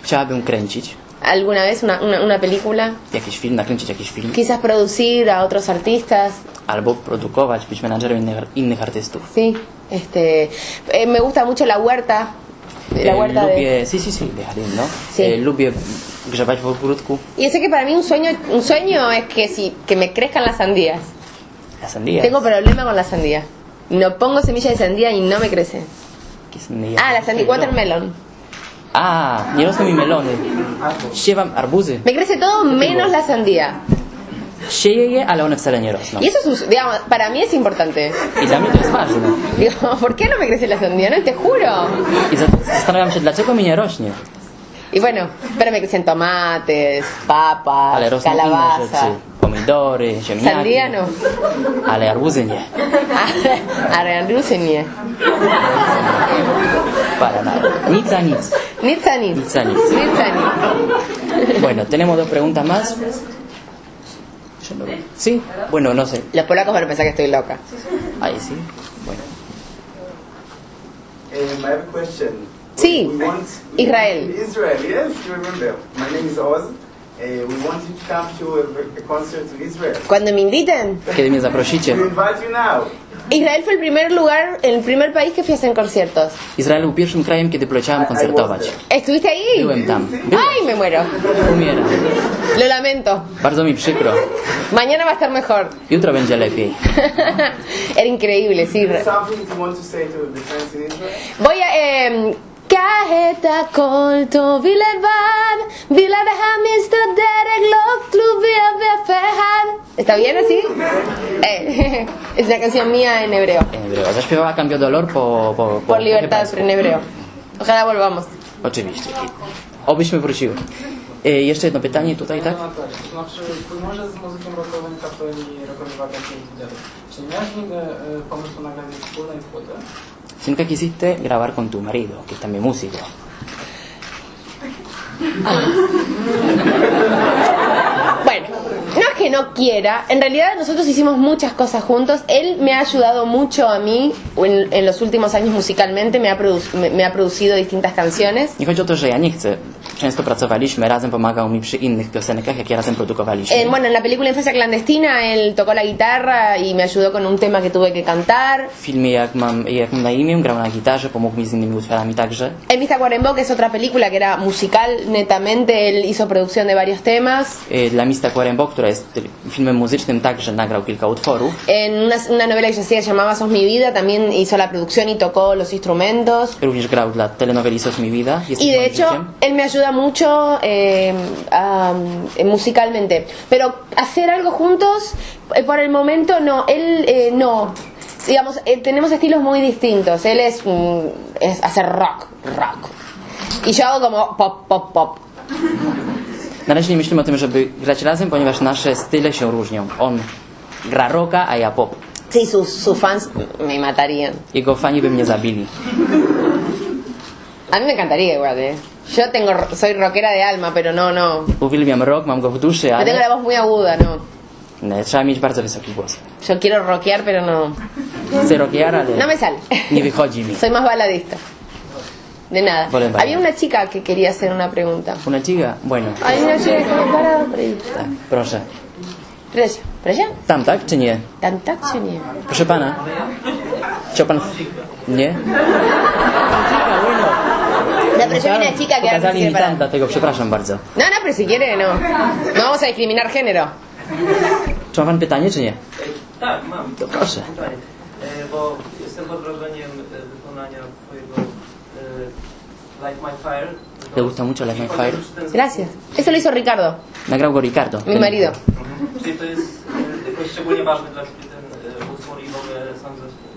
Chciałabym kręcić alguna vez una película, jakiś film, nakręcić jakiś film. quizás producir a otros artistas, Albo produkować, być menadżerem innych artystów. sí. Me gusta mucho la huerta. La huerta lubię, sí, de jardín, ¿no? Sí. Lubię grzebać w ogródku. Y sé que para mí un sueño es que me crezcan las sandías. La sandía. Tengo problema con la sandía. No pongo semilla de sandía y no me crece. ¿Qué sandía? La sandía watermelon. Nie rosną mi melony. Siewam arbuzy. Me crece todo menos la sandía. Sieję je, ale one wcale nie rosną. Y eso es, digamos, para mí es importante. I dla mnie to jest ważne. Digo, ¿por qué no me crece la sandía? No, te juro. I zastanawiam się, dlaczego mi nie rośnie. Y bueno, pero me crecen tomates, papas, Ale rosną inne calabaza. rzeczy. Pomidory, ziemniaki. Sandía no. Ale arbuzy nie. Arbuzy nie. Para nada. Nic a nic. Nic a nic. Nic a nic. Nic a nic. Bueno, tenemos dos preguntas más. Sí, bueno, no sé. Los polacos van a pensar que estoy loca. Ahí sí. Bueno. I have a question. Sí, Israel. Israel, yes, you remember. My name is Oz. We want you to come to a concert in Israel. Cuando me inviten. Kiedy mnie zaprosicie. We invite you now. Israel fue el primer país que fui a hacer conciertos. Izrael był pierwszym krajem, kiedy poleciałem koncertować. ¿Estuviste ahí? Byłem tam. Ay, me muero. Umieram. Lo lamento. Bardzo mi przykro. Mañana va a estar mejor. Jutro będzie lepiej. Era increíble, sí. Something you want to say to the fans in Israel? Voy a... Kaheta kolto vilevad, vileveha derek lov tluvia fehad. ¿Está bien así? Es una canción mía en hebreo. En hebreo. Zaśpiewała Cambio Dolor Por libertad, pero en hebreo. Ojalá volvamos. Oczywiście. Obyśmy wróciły. Jeszcze jedno pytanie tutaj, tak? To znaczy, może z muzykiem rockowym kapeli rockowych wakacji liderów. Czy nie miałeś nigdy pomysłu nagrania wspólnej płyty? Si nunca quisiste grabar con tu marido, que es también músico. Bueno, no es que no quiera. En realidad nosotros hicimos muchas cosas juntos. Él me ha ayudado mucho a mí en los últimos años musicalmente. Me ha producido distintas canciones. Nie chodzi o to, że ja nie chcę. Często pracowaliśmy razem, pomagał mi przy innych piosenkach, jak ja razem produkowaliśmy. Bueno, en la película Infancia Clandestina él tocó la guitarra y me ayudó con un tema que tuve que cantar. W filmie jak mam na imię, grał na gitarze, pomógł mi z innymi utworami także. En Vista Cuarembó, que es otra película que era musical netamente, él hizo producción de varios temas. Dla Mista Cuarembó, która jest filmem muzycznym, także nagrał kilka utworów. En una novela que yo hacía llamaba Sos mi vida, también hizo la producción y tocó los instrumentos. Również grał dla telenoweli Sos mi vida. Y de hecho, él me ayuda ayuda mucho musicalmente. Pero hacer algo juntos, por el momento no. Él no. Digamos, tenemos estilos muy distintos. Él es hacer rock. I yo hago como pop. Na razie nie myślimy o tym, żeby grać razem, ponieważ nasze style się różnią. On gra rocka, a ja pop. Sí, sus fans me matarían. Jego fani by mnie zabili. A mí me encantaría igual, Yo soy rockera de alma, pero no. Uwielbiam rock, mam go w duszy, Yo tengo la ale voz muy aguda, no. trzeba mieć bardzo wysoki głos. Yo quiero rockear, pero no. Chcę rockear, ale No me sale. nie wychodzi mi. Soy más baladista. De nada. Vale, vale. Había una chica que quería hacer una pregunta. Una chica? Bueno, Hay una chica que está parada por ahí. tak, proszę. ¿Para allá? Tam, tak, czy nie? Tan czy nie? Proszę pana. Chciał pan... Nie? No, pero yo vi una chica que ahora se Pokazali quiere mi tam, parar. dlatego przepraszam bardzo. No, pero si quiere, no. No vamos a discriminar género. Czy ma pan pytanie, czy nie? Tak, mam. To proszę. Pytanie. Bo jestem pod wrażeniem wykonania twojego Light My Fire. ¿Le gusta mucho Like My Fire? Gracias. Eso lo hizo Ricardo, Nagrał go Ricardo. mi marido. Czyli to jest jakoś szczególnie ważny dla ciebie ten utwór i w ogóle sam zespół.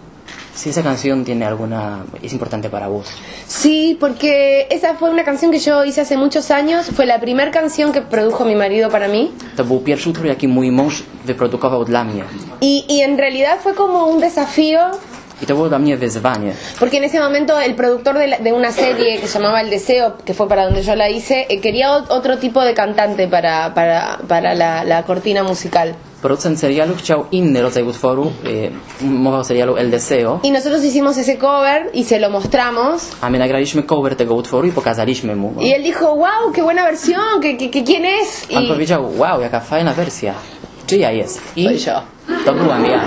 Si esa canción tiene alguna... es importante para vos. Sí, porque esa fue una canción que yo hice hace muchos años. Fue la primera canción que produjo mi marido para mí. To był pierwszy utwór, jaki mój mąż wyprodukował dla mnie. Y en realidad fue como un desafío. I to było dla mnie wyzwanie. Porque en ese momento el productor de una serie que se llamaba El Deseo, que fue para donde yo la hice, quería otro tipo de cantante para la cortina musical. Producent serialu chciał inny rodzaj utworu, mowa o serialu El Deseo, Y nosotros hicimos ese cover y se lo mostramos. a my nagraliśmy cover tego utworu i pokazaliśmy mu. Y él dijo, wow, qué buena versión, ¿quién es? On powiedział, wow, jaka fajna wersja. Czyja jest? I Soy yo. to byłam ja.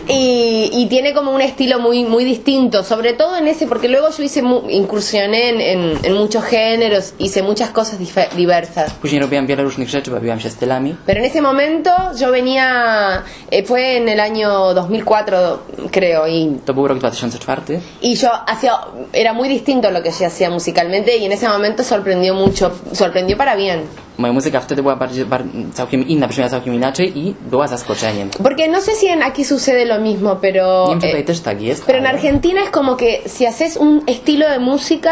Y tiene como un estilo muy distinto, sobre todo en ese, porque luego yo incursioné en muchos géneros, hice muchas cosas diversas. Później robiłam wiele różnych rzeczy, bawiłam się stylami. Pero en ese momento yo venía, fue en el año 2004 creo, To był rok 2004. y yo era muy distinto a lo que yo hacía musicalmente y en ese momento sorprendió para bien. Moja muzyka wtedy była całkiem inna, brzmiała całkiem inaczej i była zaskoczeniem. Porque no sé si aquí sucede lo mismo, pero... Nie wiem, czy tutaj też tak jest, Pero en ale Argentina es como que si haces un estilo de música,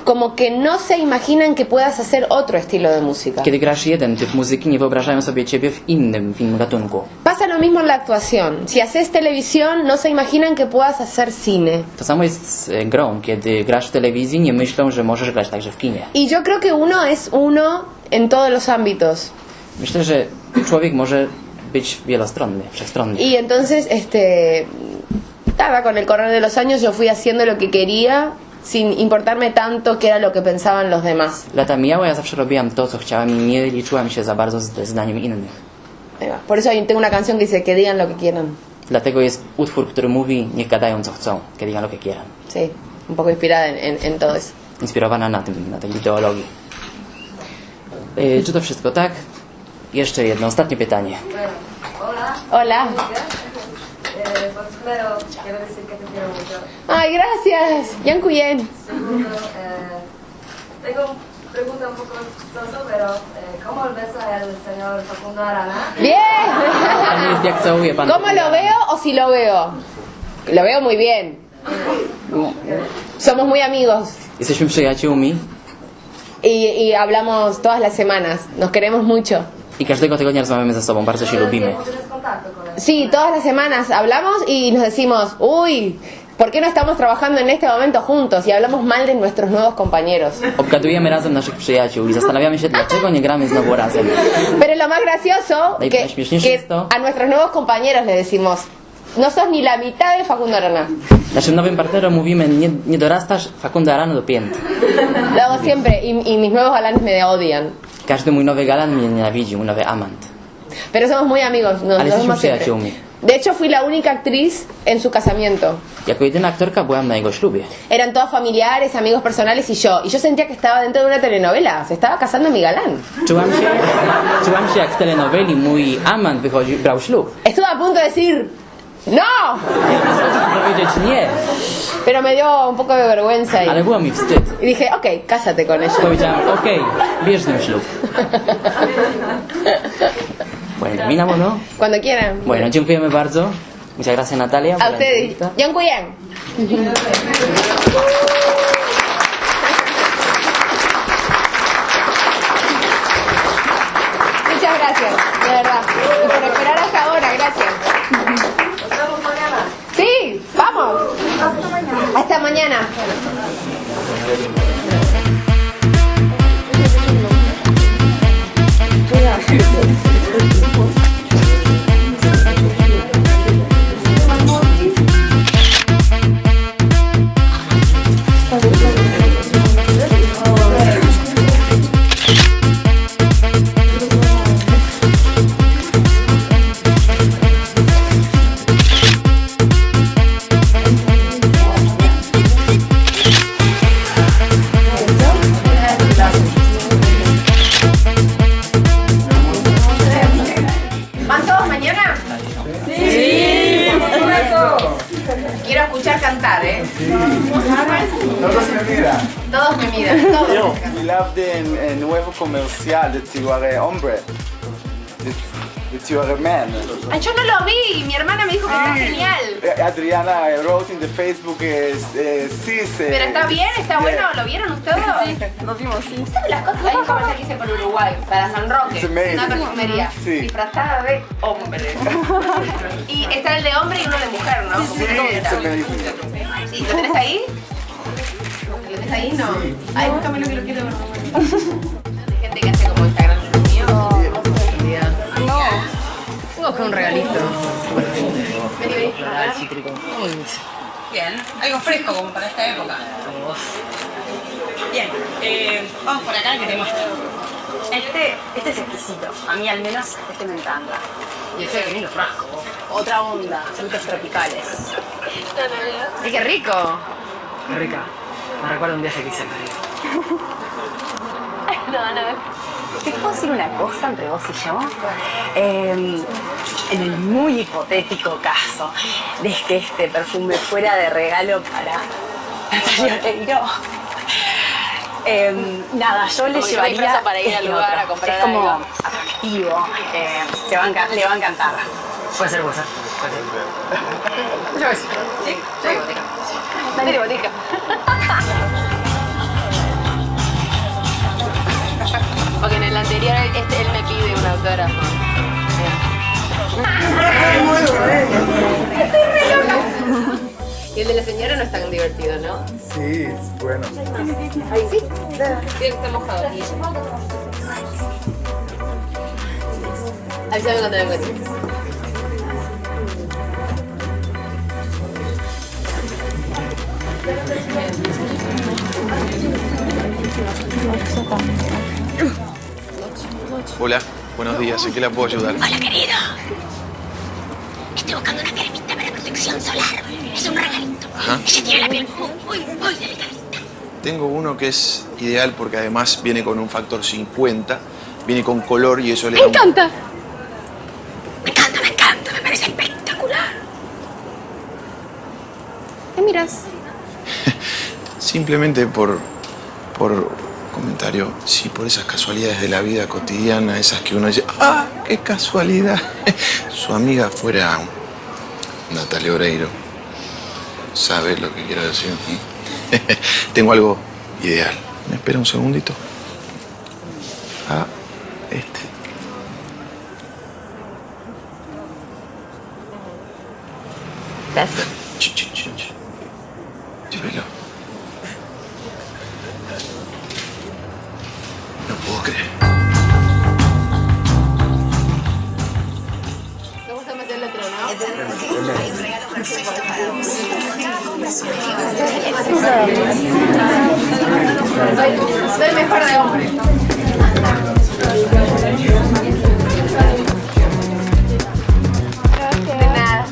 como que no se imaginan que puedas hacer otro estilo de música. kiedy grasz jeden typ muzyki, nie wyobrażają sobie ciebie w innym gatunku. Pasa lo mismo en la actuación. Si haces televisión, no se imaginan que puedas hacer cine. To samo jest z grą. Kiedy grasz w telewizji, nie myślą, że możesz grać także w kinie. Y yo creo que uno es uno en todos los ámbitos. Myślę, że człowiek może być wielostronny, wszechstronny. Y entonces, nada, con el correr de los años yo fui haciendo lo que quería, sin importarme tanto qué era lo que pensaban los demás. Lata mijały, ja zawsze robiłam to, co chciałam i nie liczyłam się za bardzo ze zdaniem innych. Ahí va. Por eso tengo una canción que dice que digan lo que quieran. Dlatego jest utwór, który mówi, niech gadają co chcą, kiedy digan lo que quieran. Sí, un poco inspirada en todo eso. Inspirowana na tej ideologii. Czy to wszystko tak? Jeszcze jedno, ostatnie pytanie. Hola. Primero, quiero decir que te quiero mucho. Ay, gracias. Yankuyen. Segundo, tengo una pregunta un poco chistosa, pero ¿cómo ves al señor Facundo Arana? Bien. Pan jest jak całuje pan. ¿Cómo lo veo o si lo veo? Lo veo muy bien. Somos muy amigos Jesteśmy przyjaciółmi y hablamos todas las semanas. Nos queremos mucho. i każdego tygodnia rozmawiamy ze sobą, bardzo się lubimy. ¿Tienes contacto con él? Sí, todas las semanas hablamos y nos decimos, uy, ¿por qué no estamos trabajando en este momento juntos? Y hablamos mal de nuestros nuevos compañeros. Obgadujemy razem naszych przyjaciół i zastanawiamy się, dlaczego nie gramy znowu razem. Pero lo más gracioso, que a nuestros nuevos compañeros le decimos, no sos ni la mitad de Facundo Arana. Naszym nowym partnerom mówimy, nie dorastasz Facundo Arana do pięt. Lo hago siempre y mis nuevos galanes me odian. Każdy mój nowy galan mnie nienawidzi, mój nowy amant. Pero somos muy amigos, nos Ale jesteśmy vemos siempre. przyjaciółmi. De hecho, fui la única actriz en su casamiento. Jako jedyna aktorka byłam na jego ślubie. Eran todos familiares, amigos personales y yo. Y yo sentía que estaba dentro de una telenovela. Se estaba casando mi galán. Czułam się jak w telenoweli mój amant brał ślub. Estuve a punto de decir, ¡No! Powiedzieć nie, Pero me dio un poco de vergüenza ale y było mi wstyd. dije, ok, cásate con ella. Powiedziałam, okej, bierz z nią ślub. Bueno, terminamos, ¿no? Cuando quieran. Bueno, dziękujemy bardzo. Muchas gracias, Natalia. A por la ustedes. entrevista. Yankuyan. Muchas gracias, de verdad. Y por esperar hasta ahora, gracias. Nos vemos mañana. Sí, vamos. Hasta mañana. Hasta mañana. ¿Van todos mañana? Sí. Quiero escuchar cantar, ¿eh? Todos me miran. Todos me miran, todos. We love the nuevo comercial that you are a hombre. That you are a man. Ay, yo no lo vi, mi hermana me dijo que está genial. Adriana wrote in the Facebook, sí, Pero está bien, está bueno, ¿lo vieron ustedes? Sí, lo vimos, sí. ¿Saben las cosas? Hay un comercial que hice por Uruguay, para San Roque, It's amazing. una perfumería, Sí. disfrazada de hombre. Y está el de hombre y uno de mujer, ¿no? Como Sí, una it's cosa. amazing. Sí, ¿lo tenés ahí? ¿Lo tenés ahí? No. Ay, búscame lo que lo quiero ver. Hay gente que hace como Instagram mío. No. Tengo que un regalito. Vení, vení. Bien, algo fresco como para esta época. Bien, vamos por acá que te muestro. Este es exquisito, a mí al menos me encanta. Y ese que lindo frasco. Otra onda, frutos tropicales. Ay, qué rico. Qué rica, me recuerda un viaje que hice a Caribe. ¿Te puedo decir una cosa entre vos y yo? En el muy hipotético caso de que este perfume fuera de regalo para Natalia Oreiro, nada, yo le Como si llevaría vais presa para ir al este lugar otro. a comprar es como algo. atractivo, le va a encantar. Puede ser, puede ser. Yo sí. ¿Sí? Yo digo botica. Dale, botica. Porque en el anterior él me pide un autógrafo. Estoy re loca. Y el de la señora no es tan divertido, ¿no? Sí, es bueno. Ahí sí. Tiene que estar mojado. Avísame cuando vengo. Hola, buenos días, ¿en qué la puedo ayudar? Hola, querido. Estoy buscando una cremita para protección solar. Es un regalito. Ajá. Ella tiene la piel muy delicadita. Tengo uno que es ideal porque además viene con un factor 50, viene con color y eso le da Me encanta. Me parece espectacular. ¿Qué miras? Simplemente por comentario, si por esas casualidades de la vida cotidiana, esas que uno dice, ¡ah, qué casualidad! Su amiga fuera Natalia Oreiro. ¿Sabes lo que quiero decir? Tengo algo ideal. ¿Me espera un segundito? Ah, este. Gracias. Llévelo. No puedo creer. Me gusta más el otro, ¿no? Soy mejor de hombre. De nada.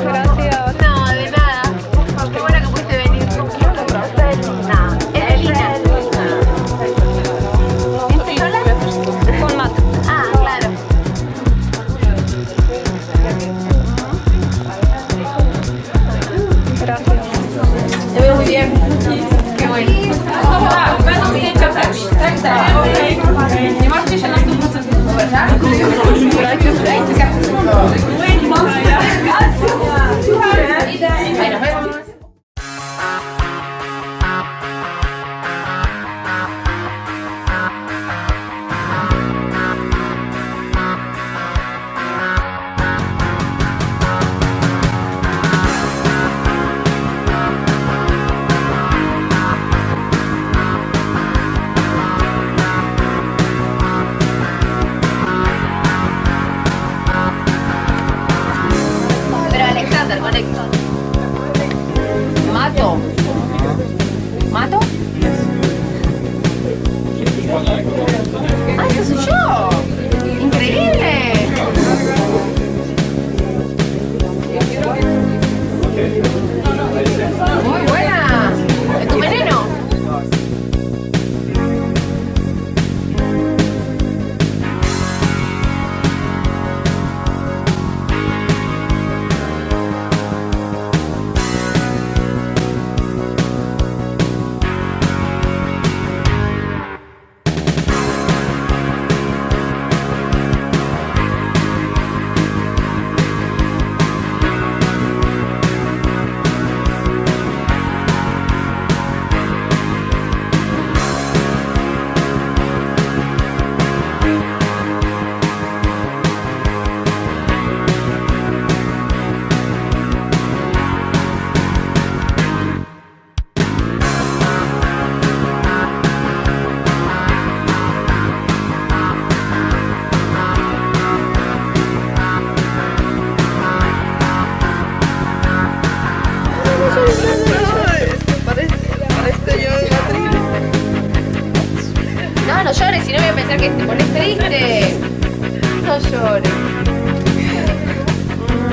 Gracias. No, de nada. Qué bueno que pudiste venir. No, es Lina. ¿Estoy sola? Tak, będą zdjęcia też. Tak. Nie martwcie się na 100%. Pero Alexander, conecta. Mato. ¿Mato? ¡Ah, eso soy yo! ¡Increíble! Muy buena. ¿Es tu veneno? No, no llores, si no voy a pensar que te pones triste. No llores.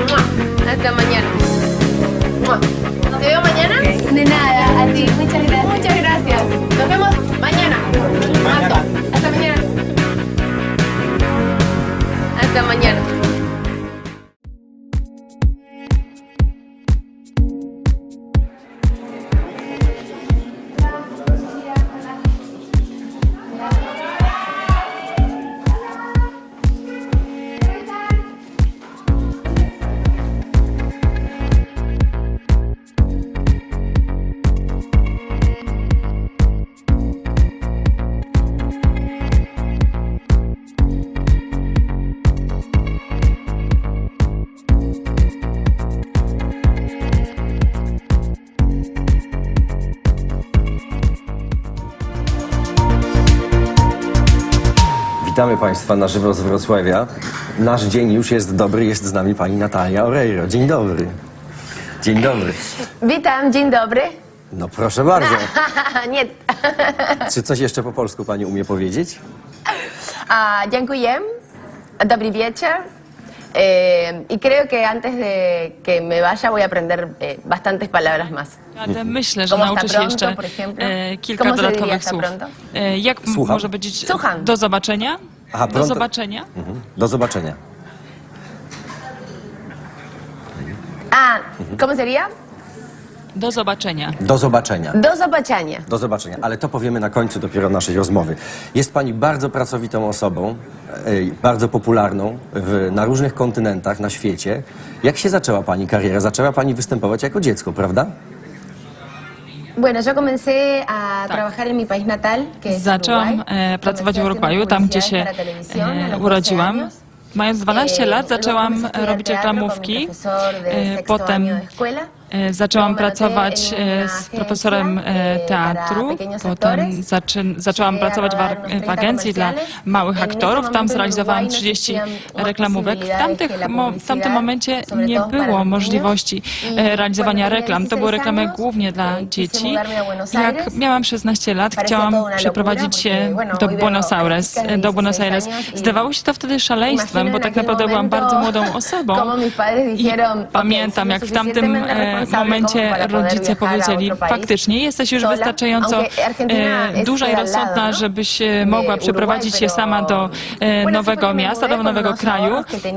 ¡Mua! Hasta mañana. ¡Mua! ¿Te veo mañana? De nada, a ti. Muchas gracias. Muchas gracias. Nos vemos mañana. Mato. Hasta mañana. Hasta mañana. Witamy Państwa na żywo z Wrocławia. Nasz dzień już jest dobry, jest z nami pani Natalia Oreiro. Dzień dobry. Dzień dobry. Witam, dzień dobry. No proszę bardzo. Nie. Czy coś jeszcze po polsku pani umie powiedzieć? Dziękuję. Dobry wieczór. Y creo que antes de que me vaya voy a aprender bastantes palabras más. Myślę, że ¿Cómo nauczę está się pronto, jeszcze por ejemplo? kilka ¿Cómo se diría dodatkowych está słów. pronto? Jak Słucham. może być Słucham. do zobaczenia? Aha, Do pronto. zobaczenia? Do zobaczenia. ¿Cómo sería? Do zobaczenia. Do zobaczenia. Do zobaczenia. Do zobaczenia, ale to powiemy na końcu dopiero naszej rozmowy. Jest pani bardzo pracowitą osobą, bardzo popularną na różnych kontynentach na świecie. Jak się zaczęła pani kariera? Zaczęła pani występować jako dziecko, prawda? Bueno, yo comencé a trabajar en mi país natal, que es Zaczęłam Uruguay. pracować w Urugwaju, tam gdzie się urodziłam. Mając 12 lat zaczęłam robić reklamówki, potem zaczęłam pracować z profesorem teatru, potem zaczęłam pracować w agencji dla małych aktorów. Tam zrealizowałam 30 reklamówek. W tamtym momencie nie było możliwości realizowania reklam. To były reklamy głównie dla dzieci. Jak miałam 16 lat, chciałam przeprowadzić się do Buenos Aires. Zdawało się to wtedy szaleństwem, bo tak naprawdę byłam bardzo młodą osobą. I pamiętam, jak w tamtym momencie rodzice powiedzieli, faktycznie jesteś już wystarczająco duża i rozsądna, żebyś mogła przeprowadzić się sama do nowego miasta, do nowego kraju.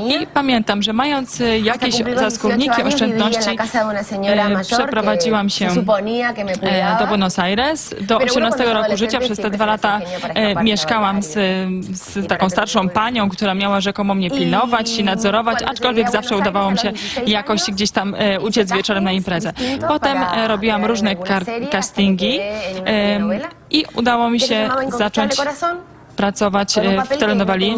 I pamiętam, że mając jakieś zaskórniki, oszczędności, przeprowadziłam się do Buenos Aires. Do 18 roku życia przez te 2 lata mieszkałam z taką starszą panią, która miała rzekomo mnie pilnować i nadzorować, aczkolwiek zawsze udawało mi się jakoś gdzieś tam uciec wieczorem na imprezę. Potem robiłam różne castingi i udało mi się zacząć pracować w telenoweli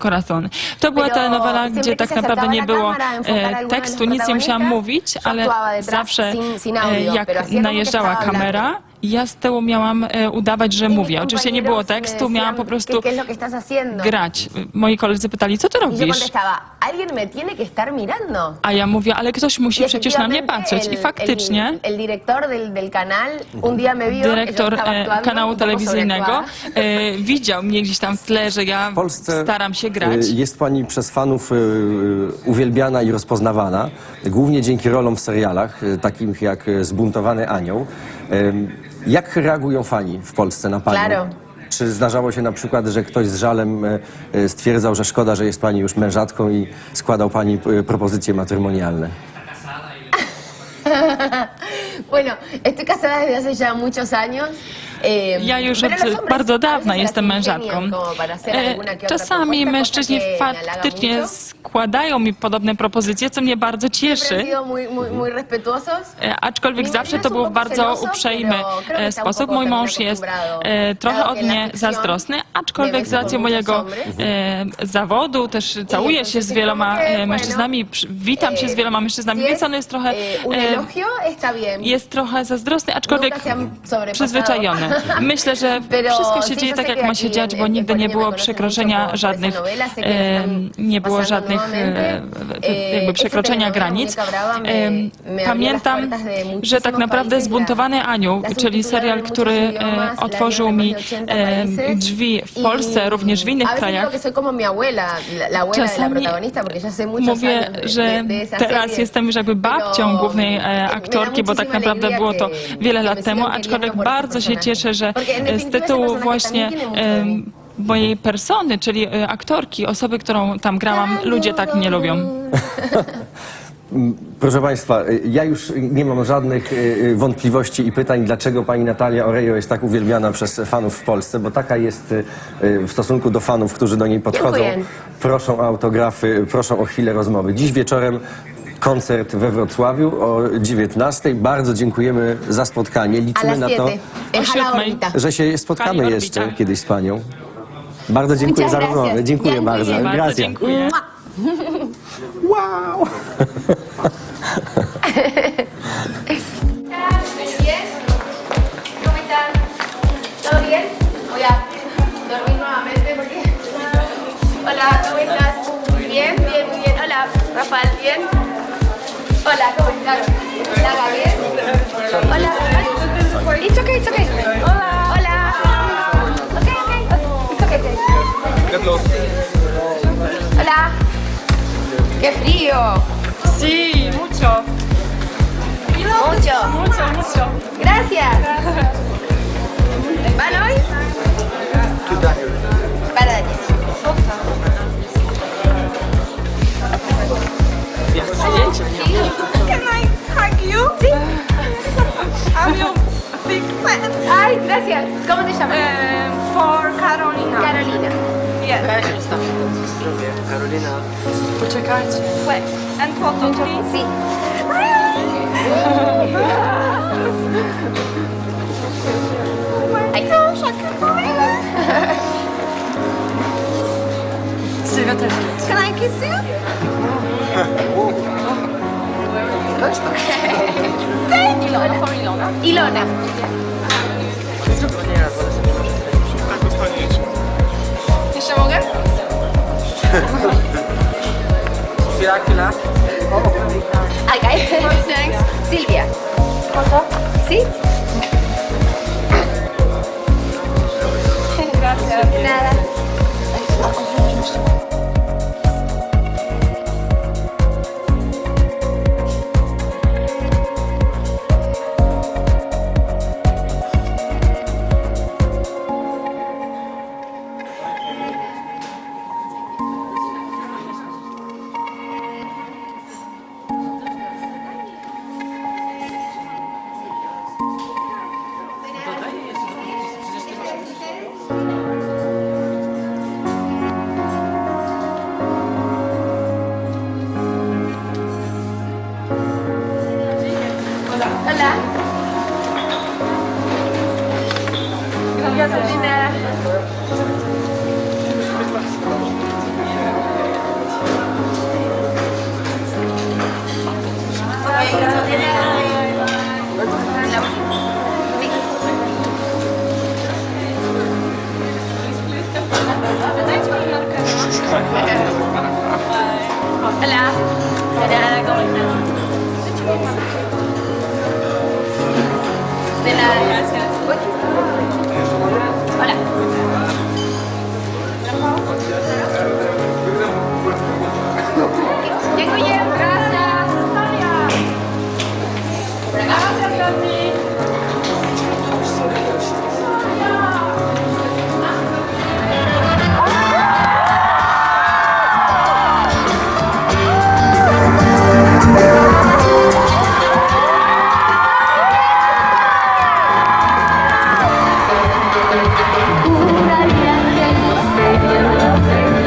Corazon. To była telenowela, gdzie tak naprawdę nie było tekstu, nic nie musiałam mówić, ale zawsze jak najeżdżała kamera, ja z tyłu miałam udawać, że mówię. Oczywiście nie było tekstu, miałam po prostu grać. Moi koledzy pytali, co ty robisz? A ja mówię, ale ktoś musi przecież na mnie patrzeć. I faktycznie dyrektor kanału telewizyjnego widział mnie gdzieś tam w tle, że ja staram się grać. Jest pani przez fanów uwielbiana i rozpoznawana, głównie dzięki rolom w serialach, takim jak Zbuntowany Anioł. Jak reagują fani w Polsce na panią? Czy zdarzało się na przykład, że ktoś z żalem stwierdzał, że szkoda, że jest pani już mężatką i składał pani propozycje matrymonialne? Bueno, estoy casada desde hace ya muchos años. Ja już od bardzo dawna jestem mężatką. Czasami mężczyźni faktycznie składają mi podobne propozycje, co mnie bardzo cieszy. Aczkolwiek zawsze to był w bardzo uprzejmy sposób. Mój mąż jest trochę od mnie zazdrosny, aczkolwiek z racji mojego zawodu też całuję się z wieloma mężczyznami, witam się z wieloma mężczyznami, więc on jest trochę zazdrosny, aczkolwiek przyzwyczajony. Myślę, że wszystko się dzieje tak, jak ma się dziać, bo nigdy nie było przekroczenia żadnych, jakby przekroczenia granic. Pamiętam, że tak naprawdę Zbuntowany Anioł, czyli serial, który otworzył mi drzwi w Polsce, również w innych krajach. Czasami mówię, że teraz jestem już jakby babcią głównej aktorki, bo tak naprawdę było to wiele lat temu, aczkolwiek bardzo się cieszę, że z tytułu właśnie mojej persony, czyli aktorki, osoby, którą tam grałam, ludzie tak mnie lubią. Proszę Państwa, ja już nie mam żadnych wątpliwości i pytań, dlaczego pani Natalia Oreiro jest tak uwielbiana przez fanów w Polsce, bo taka jest w stosunku do fanów, którzy do niej podchodzą, proszą o autografy, proszą o chwilę rozmowy. Dziś wieczorem koncert we Wrocławiu o 19:00. Bardzo dziękujemy za spotkanie. Liczymy na to, że się spotkamy jeszcze kiedyś z panią. Bardzo dziękuję za rozmowę. Dziękuję bardzo. Gracias. Dziękuję. Wow! ¿Todo bien? Voy a dormir nuevamente porque... Hola, ¿cómo estás? Bien, bien, muy bien. Hola, Rafael, ¿bien? Hola, ¿cómo estás? ¿Laga bien? Hola. It's okay, it's okay. Hola. Hola. Okay, okay. It's okay, okay. Hola. ¡Qué frío! Sí, mucho. Mucho. Gracias. ¿Van hoy? Para Daniel. Can I hug you? Sí. I'm your big fan. Ay, gracias. ¿Cómo te llamas? For Carolina. Carolina. Yes. Karolina. Poczekajcie. Wait. And photo, please. Sí. Ay, gosh, I can't believe it. Sylwia też. Can I kiss you? Ilona. Ilona. Jeszcze mogę? Chwila. Okay. Thanks. Silvia. ¿Foto? ¿Sí? Gracias. Nada. Carolina. Hola. Hola, ¿cómo estás? De nada, gracias. Hola. Llego ya, gracias. Gracias, Tati. Juraría que no sería la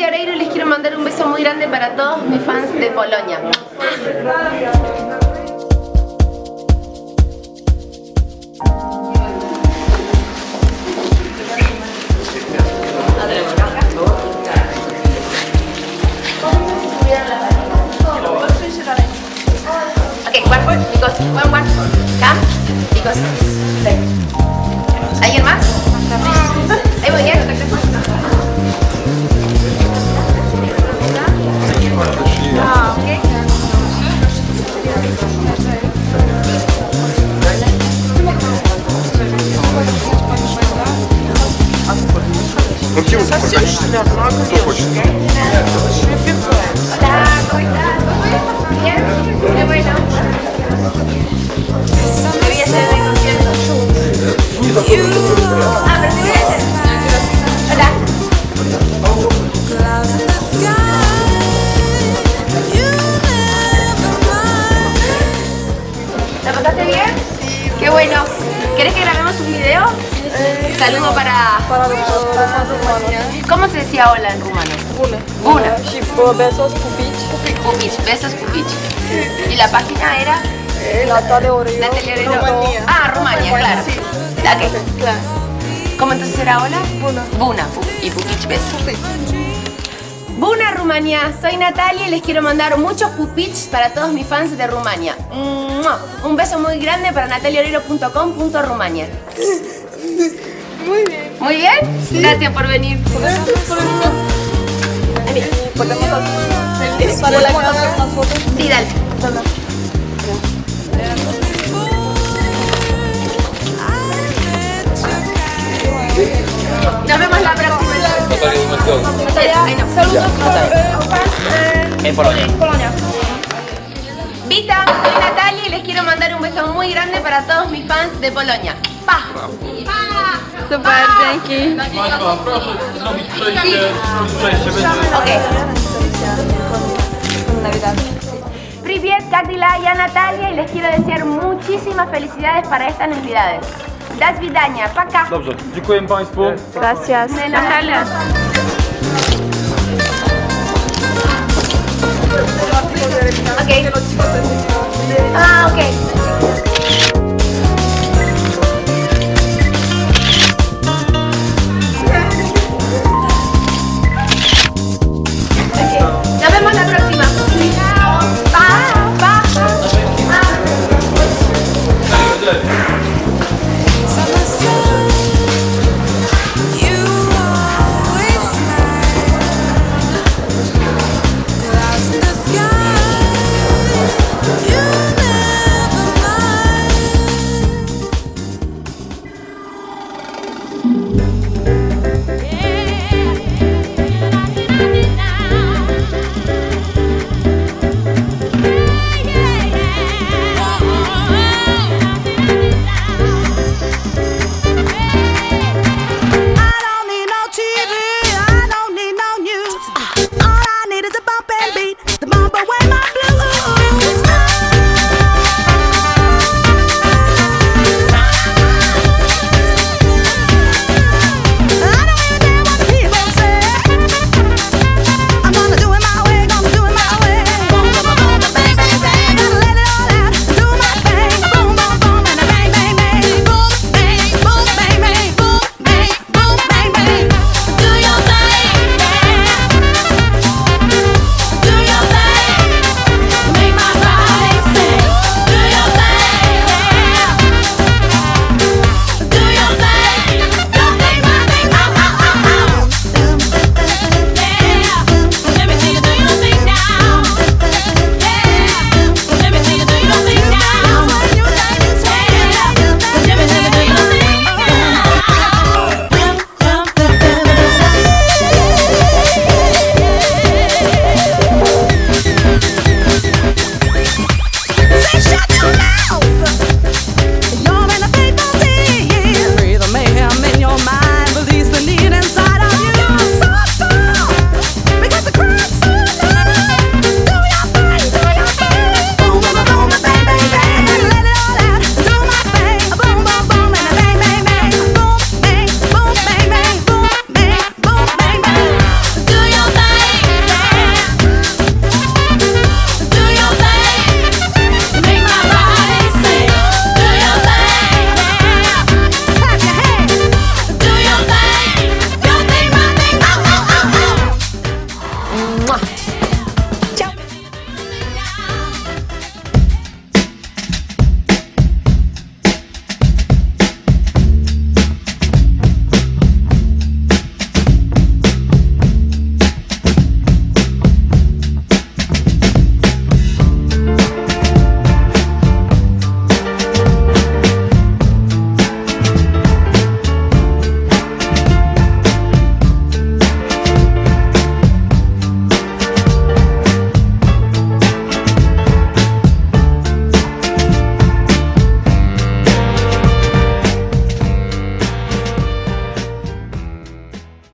Natalia Oreiro y les quiero mandar un beso muy grande para todos mis fans de Polonia. Okay, one, because one, come, because ¿alguien más? Ahí voy, ya. Ah, okay. No gdzie uspokaić? Co хочешь? Hola, ¿cómo estás? Bien, qué bueno. Debería ser de concierto. Ah, pero sí voy a hacer. Hola. ¿La pasaste bien? Qué bueno. ¿Querés que grabemos un video? Saludo para... ¿Cómo se decía hola en rumano? Buna. Besos pupici. Pupici, besos pupici. ¿Y la página era? Natalia Oreiro. Natalia Oreiro. Ah, Rumania, claro. Okay. ¿Cómo entonces era hola? Buna. Y pupici, besos. Buna, Rumania. Soy Natalia y les quiero mandar muchos pupics para todos mis fans de Rumania. Un beso muy grande para nataliaoreiro.com.rumania. Muy bien. ¿Muy bien? Gracias por venir. ¿Para la cámara unas fotos? Sí, dale. Nos vemos la próxima. Saludos En Polonia. Vita, soy Natalia y les quiero mandar un beso muy grande para todos mis fans de Polonia. Pa! Super, dzięki. Okay. Привет, Katila y a Natalia y les quiero desear muchísimas felicidades para estas Navidades. Do widzenia, пока. Dobrze, dziękuję Państwu. Gracias. Natalia. Okay. Ah, okay. Nos vemos la próxima. Chao. ¡Mua!